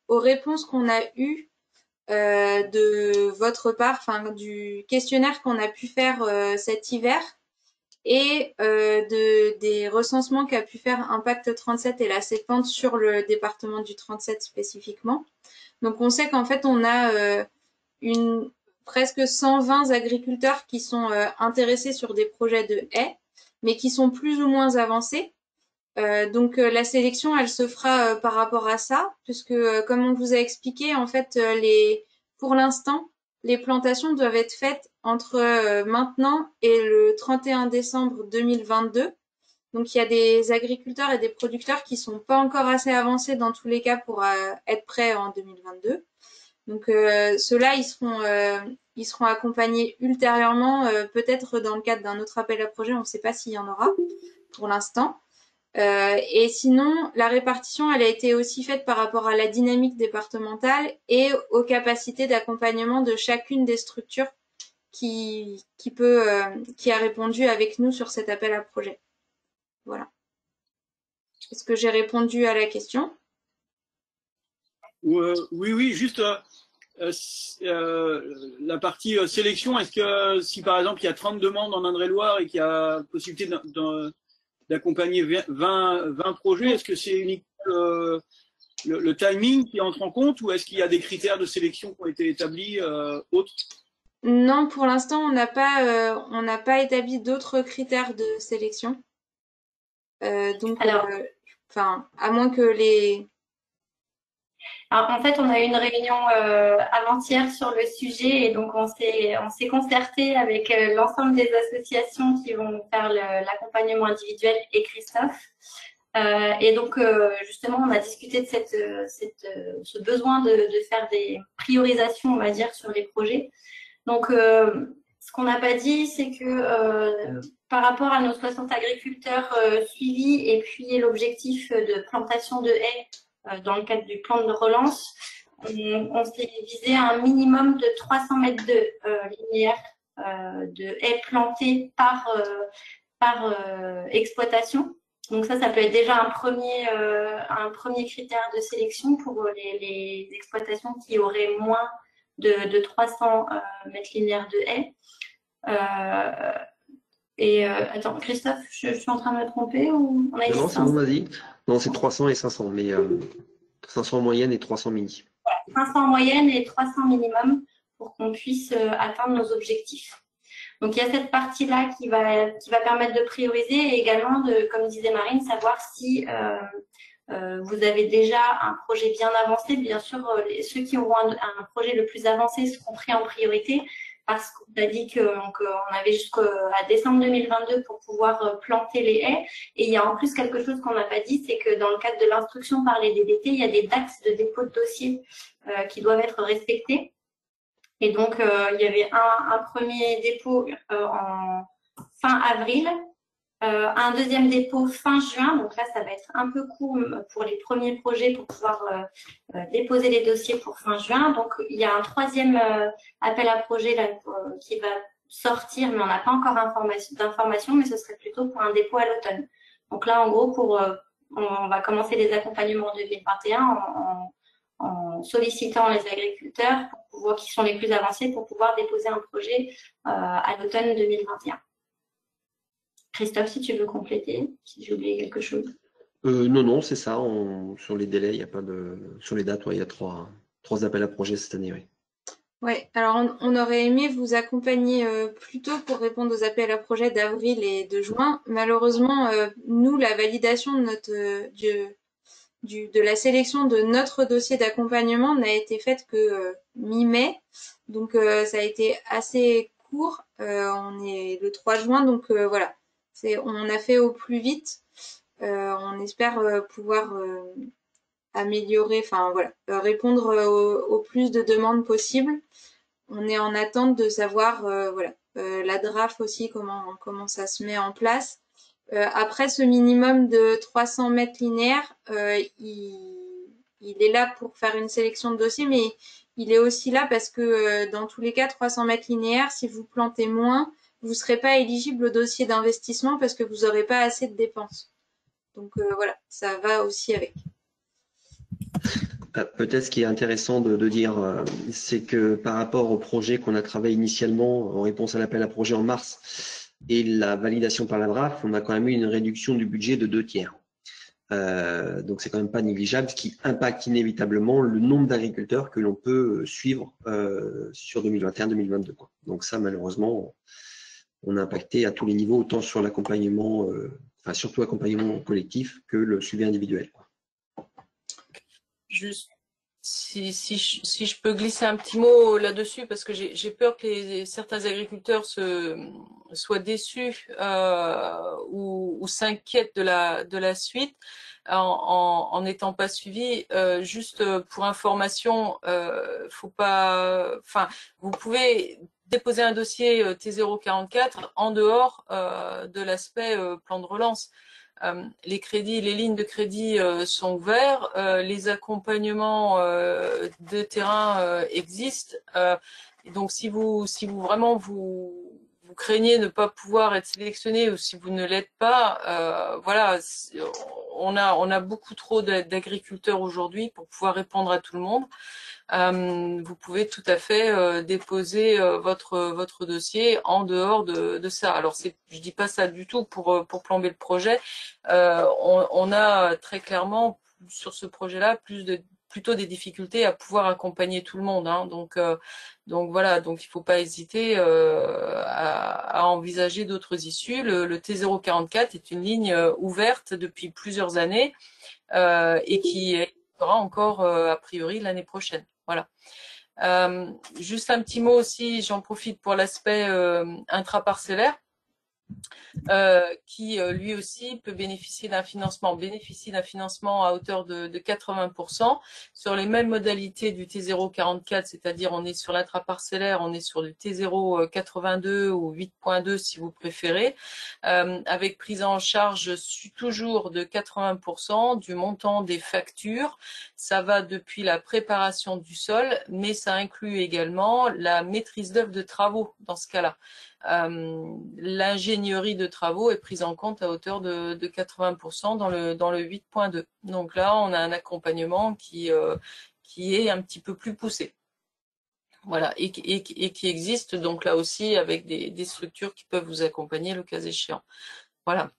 aux réponses qu'on a eues de votre part, enfin du questionnaire qu'on a pu faire cet hiver et des recensements qu'a pu faire Impact 37 et la CEPANT sur le département du 37 spécifiquement. Donc on sait qu'en fait on a presque 120 agriculteurs qui sont intéressés sur des projets de haies, mais qui sont plus ou moins avancés. Donc la sélection, elle se fera par rapport à ça, puisque comme on vous a expliqué, en fait, pour l'instant, les plantations doivent être faites entre maintenant et le 31 décembre 2022. Donc, il y a des agriculteurs et des producteurs qui sont pas encore assez avancés dans tous les cas pour être prêts en 2022. Donc, ceux-là, ils seront accompagnés ultérieurement, peut-être dans le cadre d'un autre appel à projet. On ne sait pas s'il y en aura pour l'instant. Et sinon, la répartition, elle a été aussi faite par rapport à la dynamique départementale et aux capacités d'accompagnement de chacune des structures qui a répondu avec nous sur cet appel à projet. Voilà. Est-ce que j'ai répondu à la question? Oui, juste la partie sélection, est-ce que si par exemple il y a 30 demandes en Indre-et-Loire et qu'il y a possibilité d'accompagner 20 projets, est-ce que c'est uniquement le timing qui entre en compte ou est-ce qu'il y a des critères de sélection qui ont été établis autres? Non, pour l'instant, on n'a pas établi d'autres critères de sélection. Donc, à moins que les... Alors, en fait, on a eu une réunion avant-hier sur le sujet et donc on s'est concerté avec l'ensemble des associations qui vont faire l'accompagnement individuel et Christophe. Et donc, justement, on a discuté de ce besoin de faire des priorisations, on va dire, sur les projets. Donc, ce qu'on n'a pas dit, c'est que par rapport à nos 60 agriculteurs suivis et puis l'objectif de plantation de haies dans le cadre du plan de relance, on s'est visé un minimum de 300 mètres linéaires de haies plantées par exploitation. Donc ça peut être déjà un premier critère de sélection pour les exploitations qui auraient moins de 300 mètres linéaires de haies. Attends, Christophe, je suis en train de me tromper ou on a Non, c'est bon, vas-y. Non, c'est 300 et 500, mais 500 en moyenne et 300 mini. Voilà, 500 en moyenne et 300 minimum pour qu'on puisse atteindre nos objectifs. Donc, il y a cette partie-là qui va permettre de prioriser et également de, comme disait Marine, savoir si vous avez déjà un projet bien avancé. Bien sûr, ceux qui auront un projet le plus avancé seront pris en priorité parce qu'on a dit qu'on avait jusqu'à décembre 2022 pour pouvoir planter les haies. Et il y a en plus quelque chose qu'on n'a pas dit, c'est que dans le cadre de l'instruction par les DDT, il y a des dates de dépôt de dossier qui doivent être respectées. Et donc, il y avait un premier dépôt en fin avril, un deuxième dépôt fin juin. Donc là, ça va être un peu court pour les premiers projets pour pouvoir déposer les dossiers pour fin juin. Donc, il y a un troisième appel à projet là, qui va sortir, mais on n'a pas encore d'informations, mais ce serait plutôt pour un dépôt à l'automne. Donc là, en gros, on va commencer les accompagnements en 2021 en sollicitant les agriculteurs qui sont les plus avancés pour pouvoir déposer un projet à l'automne 2021. Christophe, si tu veux compléter, si j'ai oublié quelque chose. Non, c'est ça. Sur les délais, il n'y a pas de. Sur les dates, il y a trois appels à projets cette année, oui. Ouais, alors on aurait aimé vous accompagner plus tôt pour répondre aux appels à projets d'avril et de juin. Malheureusement, nous, la validation de de la sélection de notre dossier d'accompagnement n'a été faite que mi-mai. Donc, ça a été assez court. On est le 3 juin, donc voilà. On a fait au plus vite. On espère pouvoir améliorer, enfin voilà, répondre au plus de demandes possibles. On est en attente de savoir, voilà, la DRAF aussi, comment ça se met en place. Après, ce minimum de 300 mètres linéaires, il est là pour faire une sélection de dossiers, mais il est aussi là parce que dans tous les cas, 300 mètres linéaires, si vous plantez moins, vous ne serez pas éligible au dossier d'investissement parce que vous n'aurez pas assez de dépenses. Donc voilà, ça va aussi avec. Peut-être ce qui est intéressant de dire, c'est que par rapport au projet qu'on a travaillé initialement en réponse à l'appel à projet en mars et la validation par la DRAF, on a quand même eu une réduction du budget de 2/3. Donc c'est quand même pas négligeable, ce qui impacte inévitablement le nombre d'agriculteurs que l'on peut suivre sur 2021-2022. Donc ça, malheureusement, on a impacté à tous les niveaux, autant sur l'accompagnement, enfin surtout l'accompagnement collectif que le suivi individuel. Juste Si je peux glisser un petit mot là-dessus, parce que j'ai peur que certains agriculteurs soient déçus ou s'inquiètent de la suite en n'étant pas suivis. Juste pour information, faut pas, enfin, vous pouvez déposer un dossier T044 en dehors de l'aspect plan de relance. Les crédits, les lignes de crédit sont ouverts, les accompagnements de terrain existent. Donc si vous vraiment vous craignez ne pas pouvoir être sélectionné ou si vous ne l'êtes pas, voilà, on a beaucoup trop d'agriculteurs aujourd'hui pour pouvoir répondre à tout le monde. Vous pouvez tout à fait déposer votre dossier en dehors de ça. Alors je dis pas ça du tout pour plomber le projet. On a très clairement sur ce projet-là plutôt des difficultés à pouvoir accompagner tout le monde. Hein. Donc voilà, donc il faut pas hésiter à envisager d'autres issues. Le T044 est une ligne ouverte depuis plusieurs années et qui sera encore a priori l'année prochaine. Voilà. Juste un petit mot aussi, j'en profite pour l'aspect intraparcellaire. Qui lui aussi peut bénéficie d'un financement à hauteur de 80% sur les mêmes modalités du T044, c'est-à-dire on est sur l'intraparcellaire, on est sur du T082 ou 8.2 si vous préférez, avec prise en charge toujours de 80% du montant des factures. Ça va depuis la préparation du sol, mais ça inclut également la maîtrise d'œuvre de travaux dans ce cas-là. L'ingénierie de travaux est prise en compte à hauteur de 80% dans le 8.2. Donc là, on a un accompagnement qui est un petit peu plus poussé. Voilà, et qui existe donc là aussi avec des structures qui peuvent vous accompagner le cas échéant. Voilà.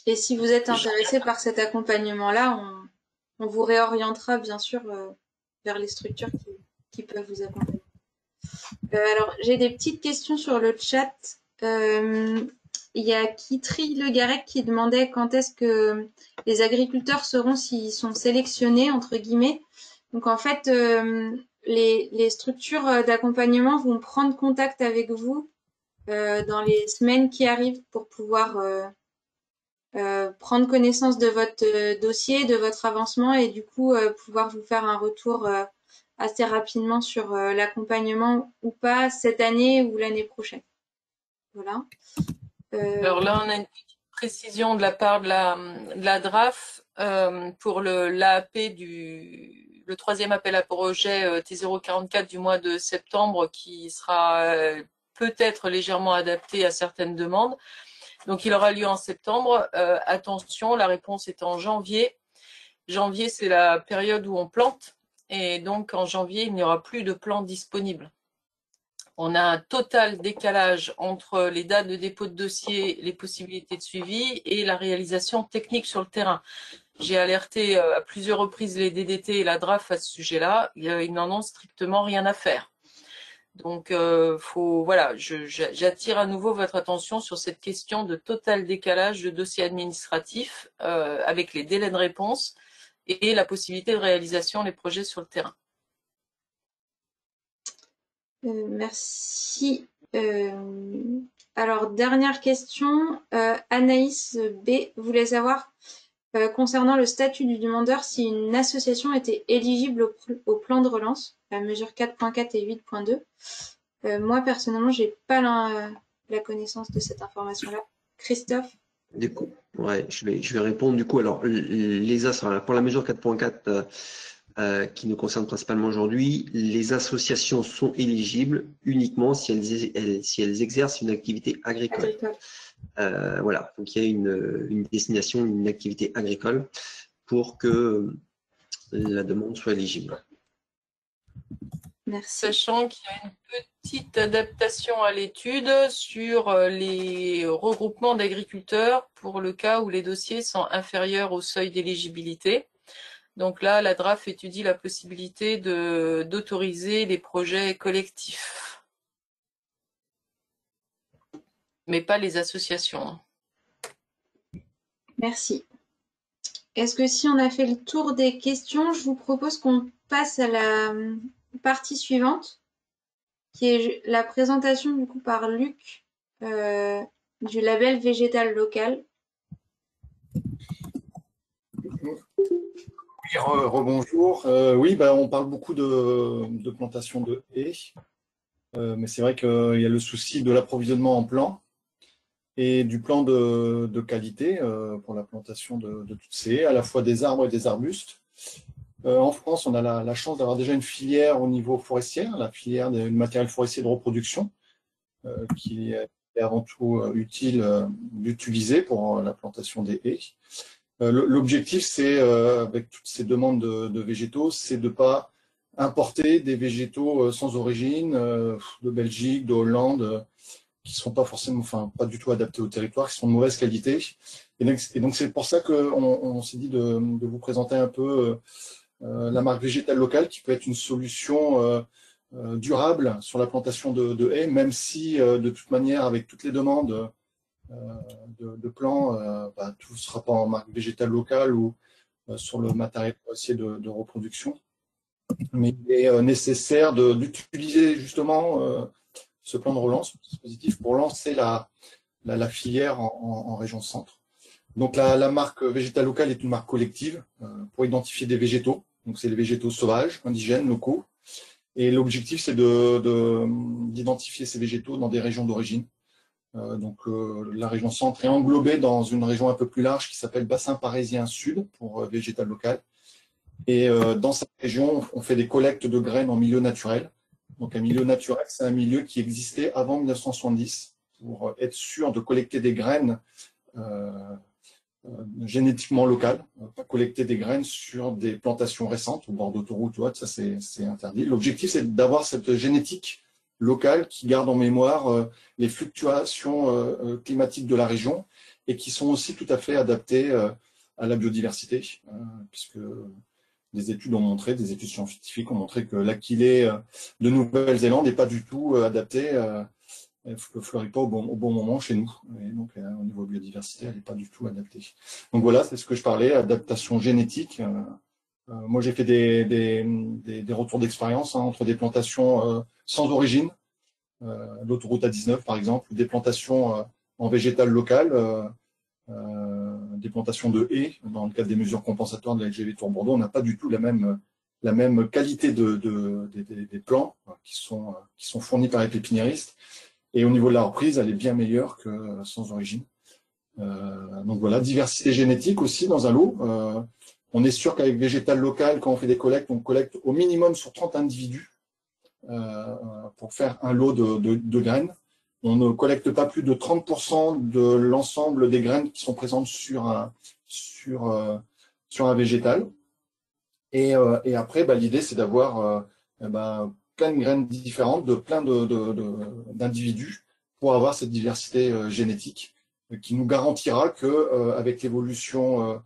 Et si vous êtes intéressé par cet accompagnement-là, on vous réorientera bien sûr vers les structures qui peuvent vous accompagner. Alors, j'ai des petites questions sur le chat. Il y a Kitri Le Garec qui demandait quand est-ce que les agriculteurs sauront s'ils sont sélectionnés, entre guillemets. Donc, en fait, les structures d'accompagnement vont prendre contact avec vous dans les semaines qui arrivent pour pouvoir prendre connaissance de votre dossier, de votre avancement et du coup pouvoir vous faire un retour assez rapidement sur l'accompagnement ou pas cette année ou l'année prochaine. Voilà. Alors là, on a une petite précision de la part de la DRAF pour l'AAP le troisième appel à projet T044 du mois de septembre qui sera peut-être légèrement adapté à certaines demandes. Donc, il aura lieu en septembre. Attention, la réponse est en janvier. Janvier, c'est la période où on plante. Et donc, en janvier, il n'y aura plus de plan disponible. On a un total décalage entre les dates de dépôt de dossier, les possibilités de suivi et la réalisation technique sur le terrain. J'ai alerté à plusieurs reprises les DDT et la DRAF à ce sujet-là. Ils n'en ont strictement rien à faire. Donc, voilà, j'attire à nouveau votre attention sur cette question de total décalage de dossiers administratifs avec les délais de réponse et la possibilité de réalisation des projets sur le terrain. Merci. Alors, dernière question. Anaïs B voulait savoir, concernant le statut du demandeur, si une association était éligible au plan de relance, la mesure 4.4 et 8.2. Moi, personnellement, j'ai pas la connaissance de cette information-là. Christophe? Du coup, ouais, je vais répondre. Du coup, alors, pour la mesure 4.4 qui nous concerne principalement aujourd'hui, les associations sont éligibles uniquement si elles exercent une activité agricole. Voilà, donc il y a une destination, une activité agricole pour que la demande soit éligible. Merci. Sachant qu'il y a une petite adaptation à l'étude sur les regroupements d'agriculteurs pour le cas où les dossiers sont inférieurs au seuil d'éligibilité. Donc là, la DRAF étudie la possibilité d'autoriser les projets collectifs, mais pas les associations. Merci. est-ce que si on a fait le tour des questions, je vous propose qu'on passe à la partie suivante, qui est la présentation du coup par Luc du label végétal local. Oui, rebonjour. Oui, on parle beaucoup de plantation de haies, mais c'est vrai qu'il y a le souci de l'approvisionnement en plants et du plan de qualité pour la plantation de toutes ces haies, à la fois des arbres et des arbustes. En France, on a la chance d'avoir déjà une filière au niveau forestier, la filière du matériel forestier de reproduction, qui est avant tout utile d'utiliser pour la plantation des haies. L'objectif, c'est, avec toutes ces demandes de végétaux, c'est de ne pas importer des végétaux sans origine, de Belgique, de Hollande, qui ne sont pas forcément, enfin, pas du tout adaptés au territoire, qui sont de mauvaise qualité. Et donc c'est pour ça qu'on s'est dit de vous présenter un peu la marque végétale locale, qui peut être une solution durable sur la plantation de haies, même si, de toute manière, avec toutes les demandes de plants, tout ne sera pas en marque végétale locale ou sur le matériel forestier de reproduction. Mais il est nécessaire d'utiliser justement ce plan de relance, ce dispositif, pour lancer la filière en région centre. Donc la marque végétale locale est une marque collective pour identifier des végétaux. Donc c'est les végétaux sauvages, indigènes, locaux. Et l'objectif, c'est d'identifier ces végétaux dans des régions d'origine. La région centre est englobée dans une région un peu plus large qui s'appelle Bassin parisien sud pour végétal local. Et dans cette région, on fait des collectes de graines en milieu naturel. Donc un milieu naturel, c'est un milieu qui existait avant 1970 pour être sûr de collecter des graines génétiquement locales, pas collecter des graines sur des plantations récentes au bord d'autoroute ou autre, ça c'est interdit. L'objectif, c'est d'avoir cette génétique locale qui garde en mémoire les fluctuations climatiques de la région et qui sont aussi tout à fait adaptées à la biodiversité, puisque des études ont montré, des études scientifiques ont montré que l'aquilée de Nouvelle-Zélande n'est pas du tout adaptée, elle ne fleurit pas au bon moment chez nous. Et donc, au niveau biodiversité, elle n'est pas du tout adaptée. Donc voilà, c'est ce que je parlais, adaptation génétique. Moi, j'ai fait des retours d'expérience entre des plantations sans origine, l'autoroute A19 par exemple, ou des plantations en végétal local, des plantations de haies, dans le cadre des mesures compensatoires de la LGV Tour Bordeaux. On n'a pas du tout la même qualité des plants qui sont fournis par les pépiniéristes. Et au niveau de la reprise, elle est bien meilleure que sans origine. Donc voilà, diversité génétique aussi dans un lot. On est sûr qu'avec végétal local, quand on fait des collectes, on collecte au minimum sur 30 individus pour faire un lot de graines. On ne collecte pas plus de 30% de l'ensemble des graines qui sont présentes sur un végétal. Et après, l'idée, c'est d'avoir plein de graines différentes de plein d'individus pour avoir cette diversité génétique qui nous garantira qu'avec l'évolution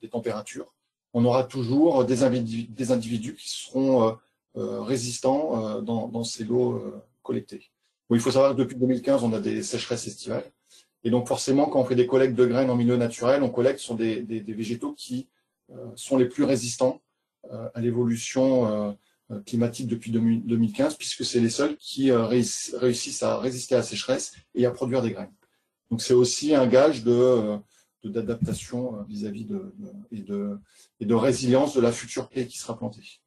des températures, on aura toujours des individus qui seront résistants dans ces lots collectés. Bon, il faut savoir que depuis 2015, on a des sécheresses estivales. Et donc forcément, quand on fait des collectes de graines en milieu naturel, on collecte sur des végétaux qui sont les plus résistants à l'évolution climatique depuis 2015, puisque c'est les seuls qui réussissent à résister à la sécheresse et à produire des graines. Donc c'est aussi un gage d'adaptation vis-à-vis et de résilience de la future haie qui sera plantée.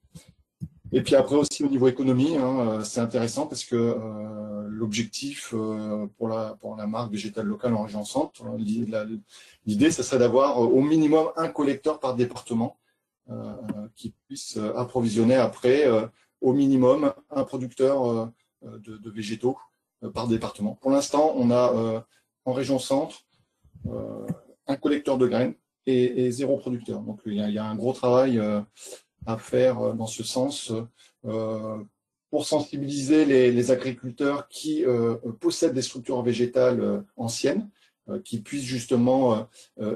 Et puis après aussi au niveau économie, c'est intéressant parce que l'objectif pour la marque végétale locale en région centre, l'idée, ce serait d'avoir au minimum un collecteur par département qui puisse approvisionner après au minimum un producteur de végétaux par département. Pour l'instant, on a en région centre un collecteur de graines et 0 producteur. Donc il y a un gros travail à faire dans ce sens pour sensibiliser les agriculteurs qui possèdent des structures végétales anciennes, qui puissent justement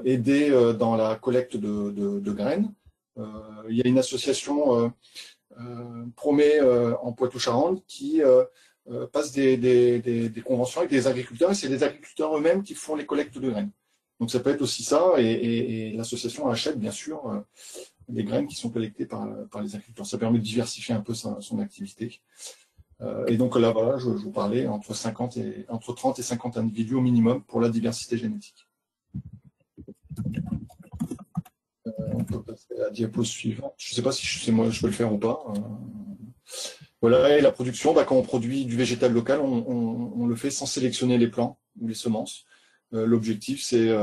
aider dans la collecte de graines. Il y a une association Promet en Poitou-Charentes qui passe des conventions avec des agriculteurs, et c'est les agriculteurs eux-mêmes qui font les collectes de graines. Donc ça peut être aussi ça, et l'association achète bien sûr les graines qui sont collectées par les agriculteurs. Ça permet de diversifier un peu son activité. Et donc là, voilà, je vous parlais entre 30 et 50 individus au minimum pour la diversité génétique. On peut passer à la diapo suivante. Je ne sais pas si c'est moi, je peux le faire ou pas. Voilà, et la production, quand on produit du végétal local, on le fait sans sélectionner les plants ou les semences. L'objectif, c'est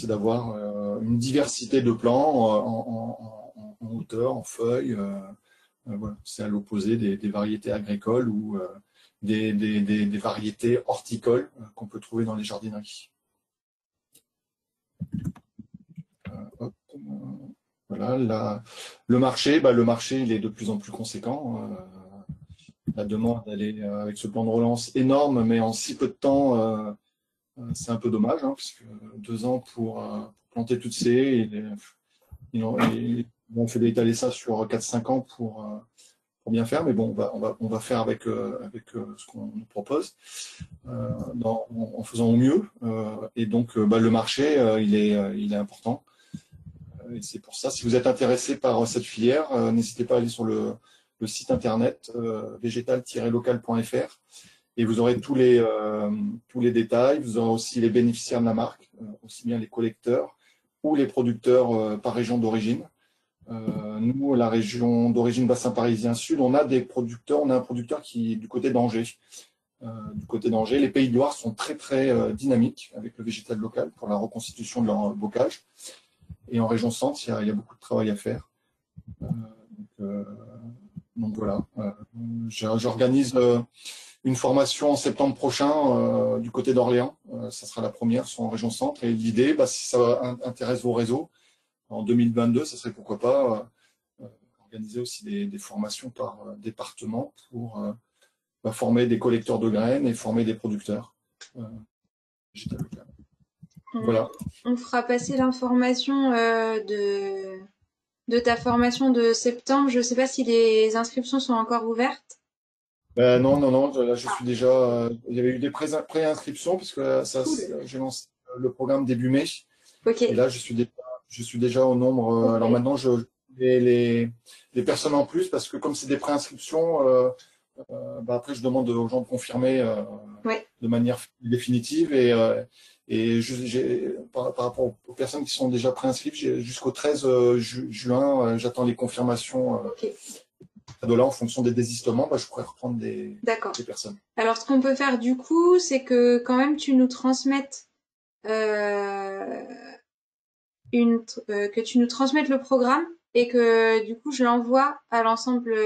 d'avoir une diversité de plants en hauteur, en feuilles. Voilà. C'est à l'opposé des variétés agricoles ou des variétés horticoles qu'on peut trouver dans les jardineries. Voilà, le marché, il est de plus en plus conséquent. La demande, elle est avec ce plan de relance énorme, mais en si peu de temps, c'est un peu dommage, hein, parce que 2 ans pour planter toutes ces, ils ont fait d'étaler ça sur 4-5 ans pour bien faire, mais bon, on va faire avec ce qu'on nous propose, en faisant au mieux. Et donc, le marché, il est important. Et c'est pour ça, si vous êtes intéressé par cette filière, n'hésitez pas à aller sur le site internet végétal-local.fr et vous aurez tous les détails. Vous aurez aussi les bénéficiaires de la marque, aussi bien les collecteurs ou les producteurs par région d'origine. Nous, la région d'origine bassin parisien sud, on a un producteur qui est du côté d'Angers. Les Pays de Loire sont très très dynamiques avec le végétal local pour la reconstitution de leur bocage. Et en région centre, il y a beaucoup de travail à faire. Donc voilà, j'organise une formation en septembre prochain du côté d'Orléans. Ça sera la première, soit en région centre. Et l'idée, si ça intéresse vos réseaux, en 2022, ça serait pourquoi pas organiser aussi des formations par département pour former des collecteurs de graines et former des producteurs. Voilà. On fera passer l'information de ta formation de septembre. Je ne sais pas si les inscriptions sont encore ouvertes. Non. Là, je suis déjà. Il y avait eu des pré-inscriptions parce que j'ai lancé le programme début mai. Okay. Et là, je suis déjà au nombre. Okay. Alors maintenant, les personnes en plus parce que comme c'est des pré-inscriptions, après je demande aux gens de confirmer de manière définitive et par rapport aux personnes qui sont déjà préinscrites, jusqu'au 13 juin, j'attends les confirmations. De là, en fonction des désistements, je pourrais reprendre des personnes. Alors, ce qu'on peut faire du coup, c'est que quand même tu nous transmettes le programme et que du coup je l'envoie à l'ensemble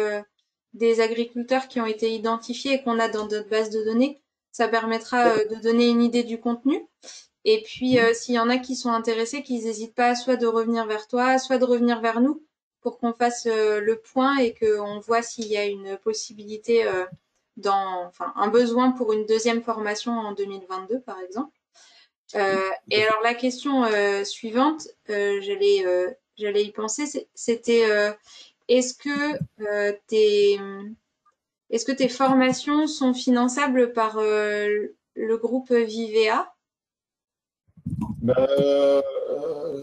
des agriculteurs qui ont été identifiés et qu'on a dans notre base de données. Ça permettra de donner une idée du contenu. Et puis, s'il y en a qui sont intéressés, qu'ils n'hésitent pas soit de revenir vers toi, soit de revenir vers nous pour qu'on fasse le point et qu'on voit s'il y a une possibilité, un besoin pour une deuxième formation en 2022, par exemple. Et alors, la question suivante, j'allais y penser, c'était est-ce que tes formations sont finançables par le groupe Vivea?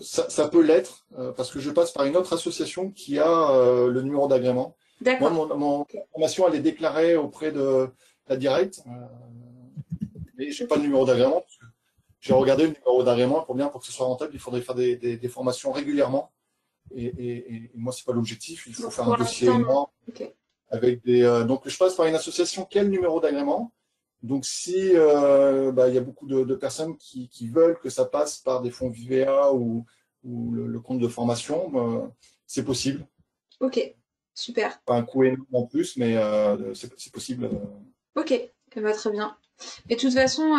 Ça peut l'être, parce que je passe par une autre association qui a le numéro d'agrément. D'accord. Moi, mon formation, elle est déclarée auprès de la Direct, mais je n'ai pas de numéro d'agrément. J'ai regardé le numéro d'agrément pour que ce soit rentable, il faudrait faire des formations régulièrement. Et moi, ce n'est pas l'objectif. Il faut faire un dossier énorme. Okay. Avec donc, je passe par une association qui a le numéro d'agrément. Donc, si il y a beaucoup de personnes qui veulent que ça passe par des fonds Vivea ou le compte de formation, c'est possible. Ok, super. Pas un coût énorme en plus, mais c'est possible. Ok, très bien. Et de toute façon,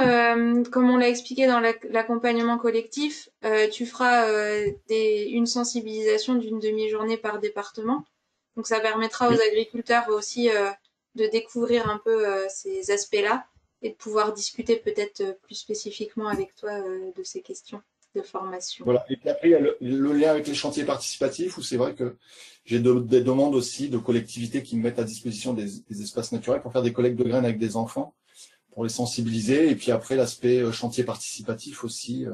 comme on l'a expliqué dans l'accompagnement collectif, tu feras une sensibilisation d'une demi-journée par département. Donc, ça permettra aux agriculteurs aussi de découvrir un peu ces aspects-là et de pouvoir discuter peut-être plus spécifiquement avec toi de ces questions de formation. Voilà. Et puis après, il y a le lien avec les chantiers participatifs où c'est vrai que j'ai des demandes aussi de collectivités qui me mettent à disposition des espaces naturels pour faire des collectes de graines avec des enfants. les sensibiliser. Et puis après, l'aspect chantier participatif aussi,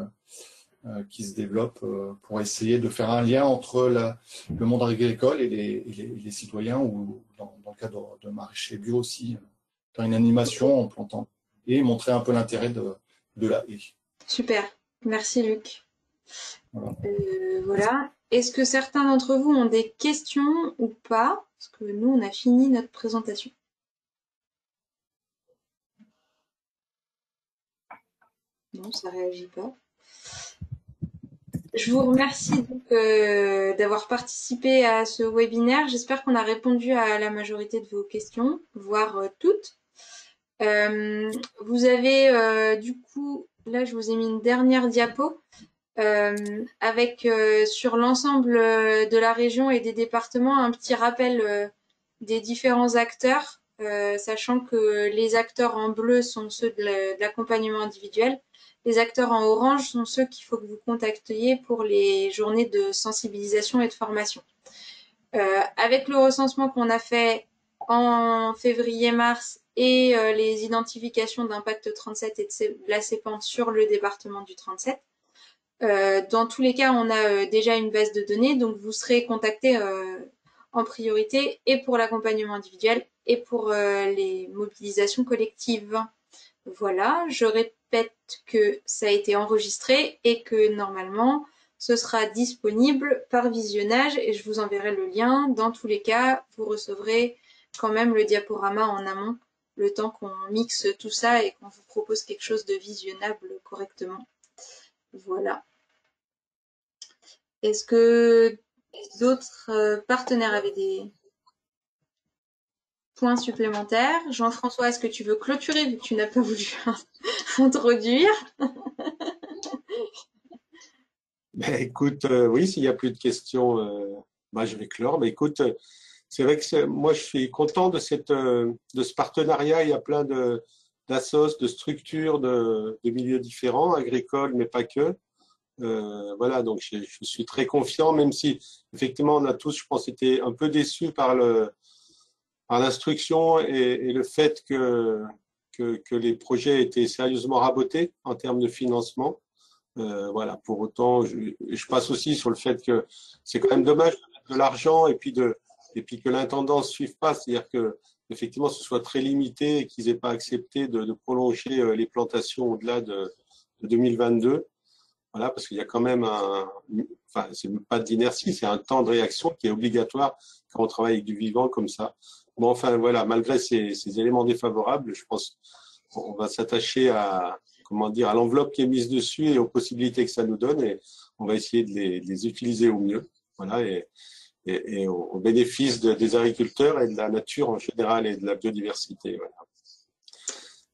qui se développe pour essayer de faire un lien entre le monde agricole et les citoyens, ou dans le cadre de maraîcher bio aussi, faire une animation en plantant et montrer un peu l'intérêt de la haie. Super, merci Luc. Voilà. Voilà. Est-ce que certains d'entre vous ont des questions ou pas? Parce que nous, on a fini notre présentation. Non, ça réagit pas. Je vous remercie donc d'avoir participé à ce webinaire. J'espère qu'on a répondu à la majorité de vos questions, voire toutes. Vous avez du coup, là je vous ai mis une dernière diapo avec sur l'ensemble de la région et des départements un petit rappel des différents acteurs, sachant que les acteurs en bleu sont ceux de l'accompagnement individuel. Les acteurs en orange sont ceux qu'il faut que vous contactiez pour les journées de sensibilisation et de formation. Avec le recensement qu'on a fait en février-mars et les identifications d'impact 37 et de la CEPAN sur le département du 37, dans tous les cas, on a déjà une base de données, donc vous serez contacté en priorité et pour l'accompagnement individuel et pour les mobilisations collectives. Voilà, je répète que ça a été enregistré et que normalement, ce sera disponible par visionnage et je vous enverrai le lien. Dans tous les cas, vous recevrez quand même le diaporama en amont, le temps qu'on mixe tout ça et qu'on vous propose quelque chose de visionnable correctement. Voilà. Est-ce que d'autres partenaires avaient des points supplémentaires? Jean-François, est-ce que tu veux clôturer vu que tu n'as pas voulu introduire? Ben, écoute, oui, s'il n'y a plus de questions, je vais clore. Mais écoute, c'est vrai que moi, je suis content de ce partenariat. Il y a plein d'assos, de structures, de milieux différents, agricoles, mais pas que. Voilà, donc je suis très confiant, même si effectivement on a tous, je pense, été un peu déçus par l'instruction et le fait que les projets étaient sérieusement rabotés en termes de financement. Voilà, pour autant, je passe aussi sur le fait que c'est quand même dommage de mettre de l'argent et puis que l'intendance suive pas, c'est-à-dire que effectivement ce soit très limité et qu'ils aient pas accepté de prolonger les plantations au-delà de 2022. Voilà, parce qu'il y a quand même c'est pas d'inertie, c'est un temps de réaction qui est obligatoire quand on travaille avec du vivant comme ça. Bon, enfin, voilà, malgré ces éléments défavorables, je pense qu'on va s'attacher à l'enveloppe qui est mise dessus et aux possibilités que ça nous donne et on va essayer de les utiliser au mieux. Voilà, et au bénéfice des agriculteurs et de la nature en général et de la biodiversité. Voilà.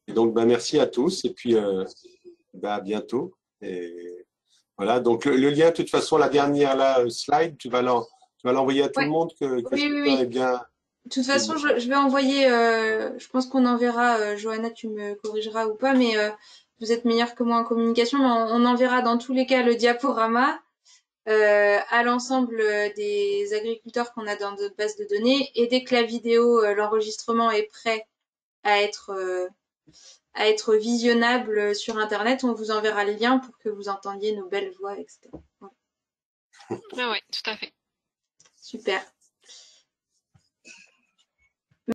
Et donc, merci à tous et puis à bientôt. Et voilà, donc le lien, de toute façon, la dernière slide, tu vas l'envoyer à tout le monde Oui. Est bien. De toute façon, je vais envoyer, je pense qu'on enverra, Johanna, tu me corrigeras ou pas, mais vous êtes meilleure que moi en communication, mais on enverra dans tous les cas le diaporama à l'ensemble des agriculteurs qu'on a dans notre base de données, et dès que la vidéo, l'enregistrement est prêt à être visionnable sur Internet, on vous enverra le lien pour que vous entendiez nos belles voix, etc. Voilà. Ah ouais, tout à fait. Super.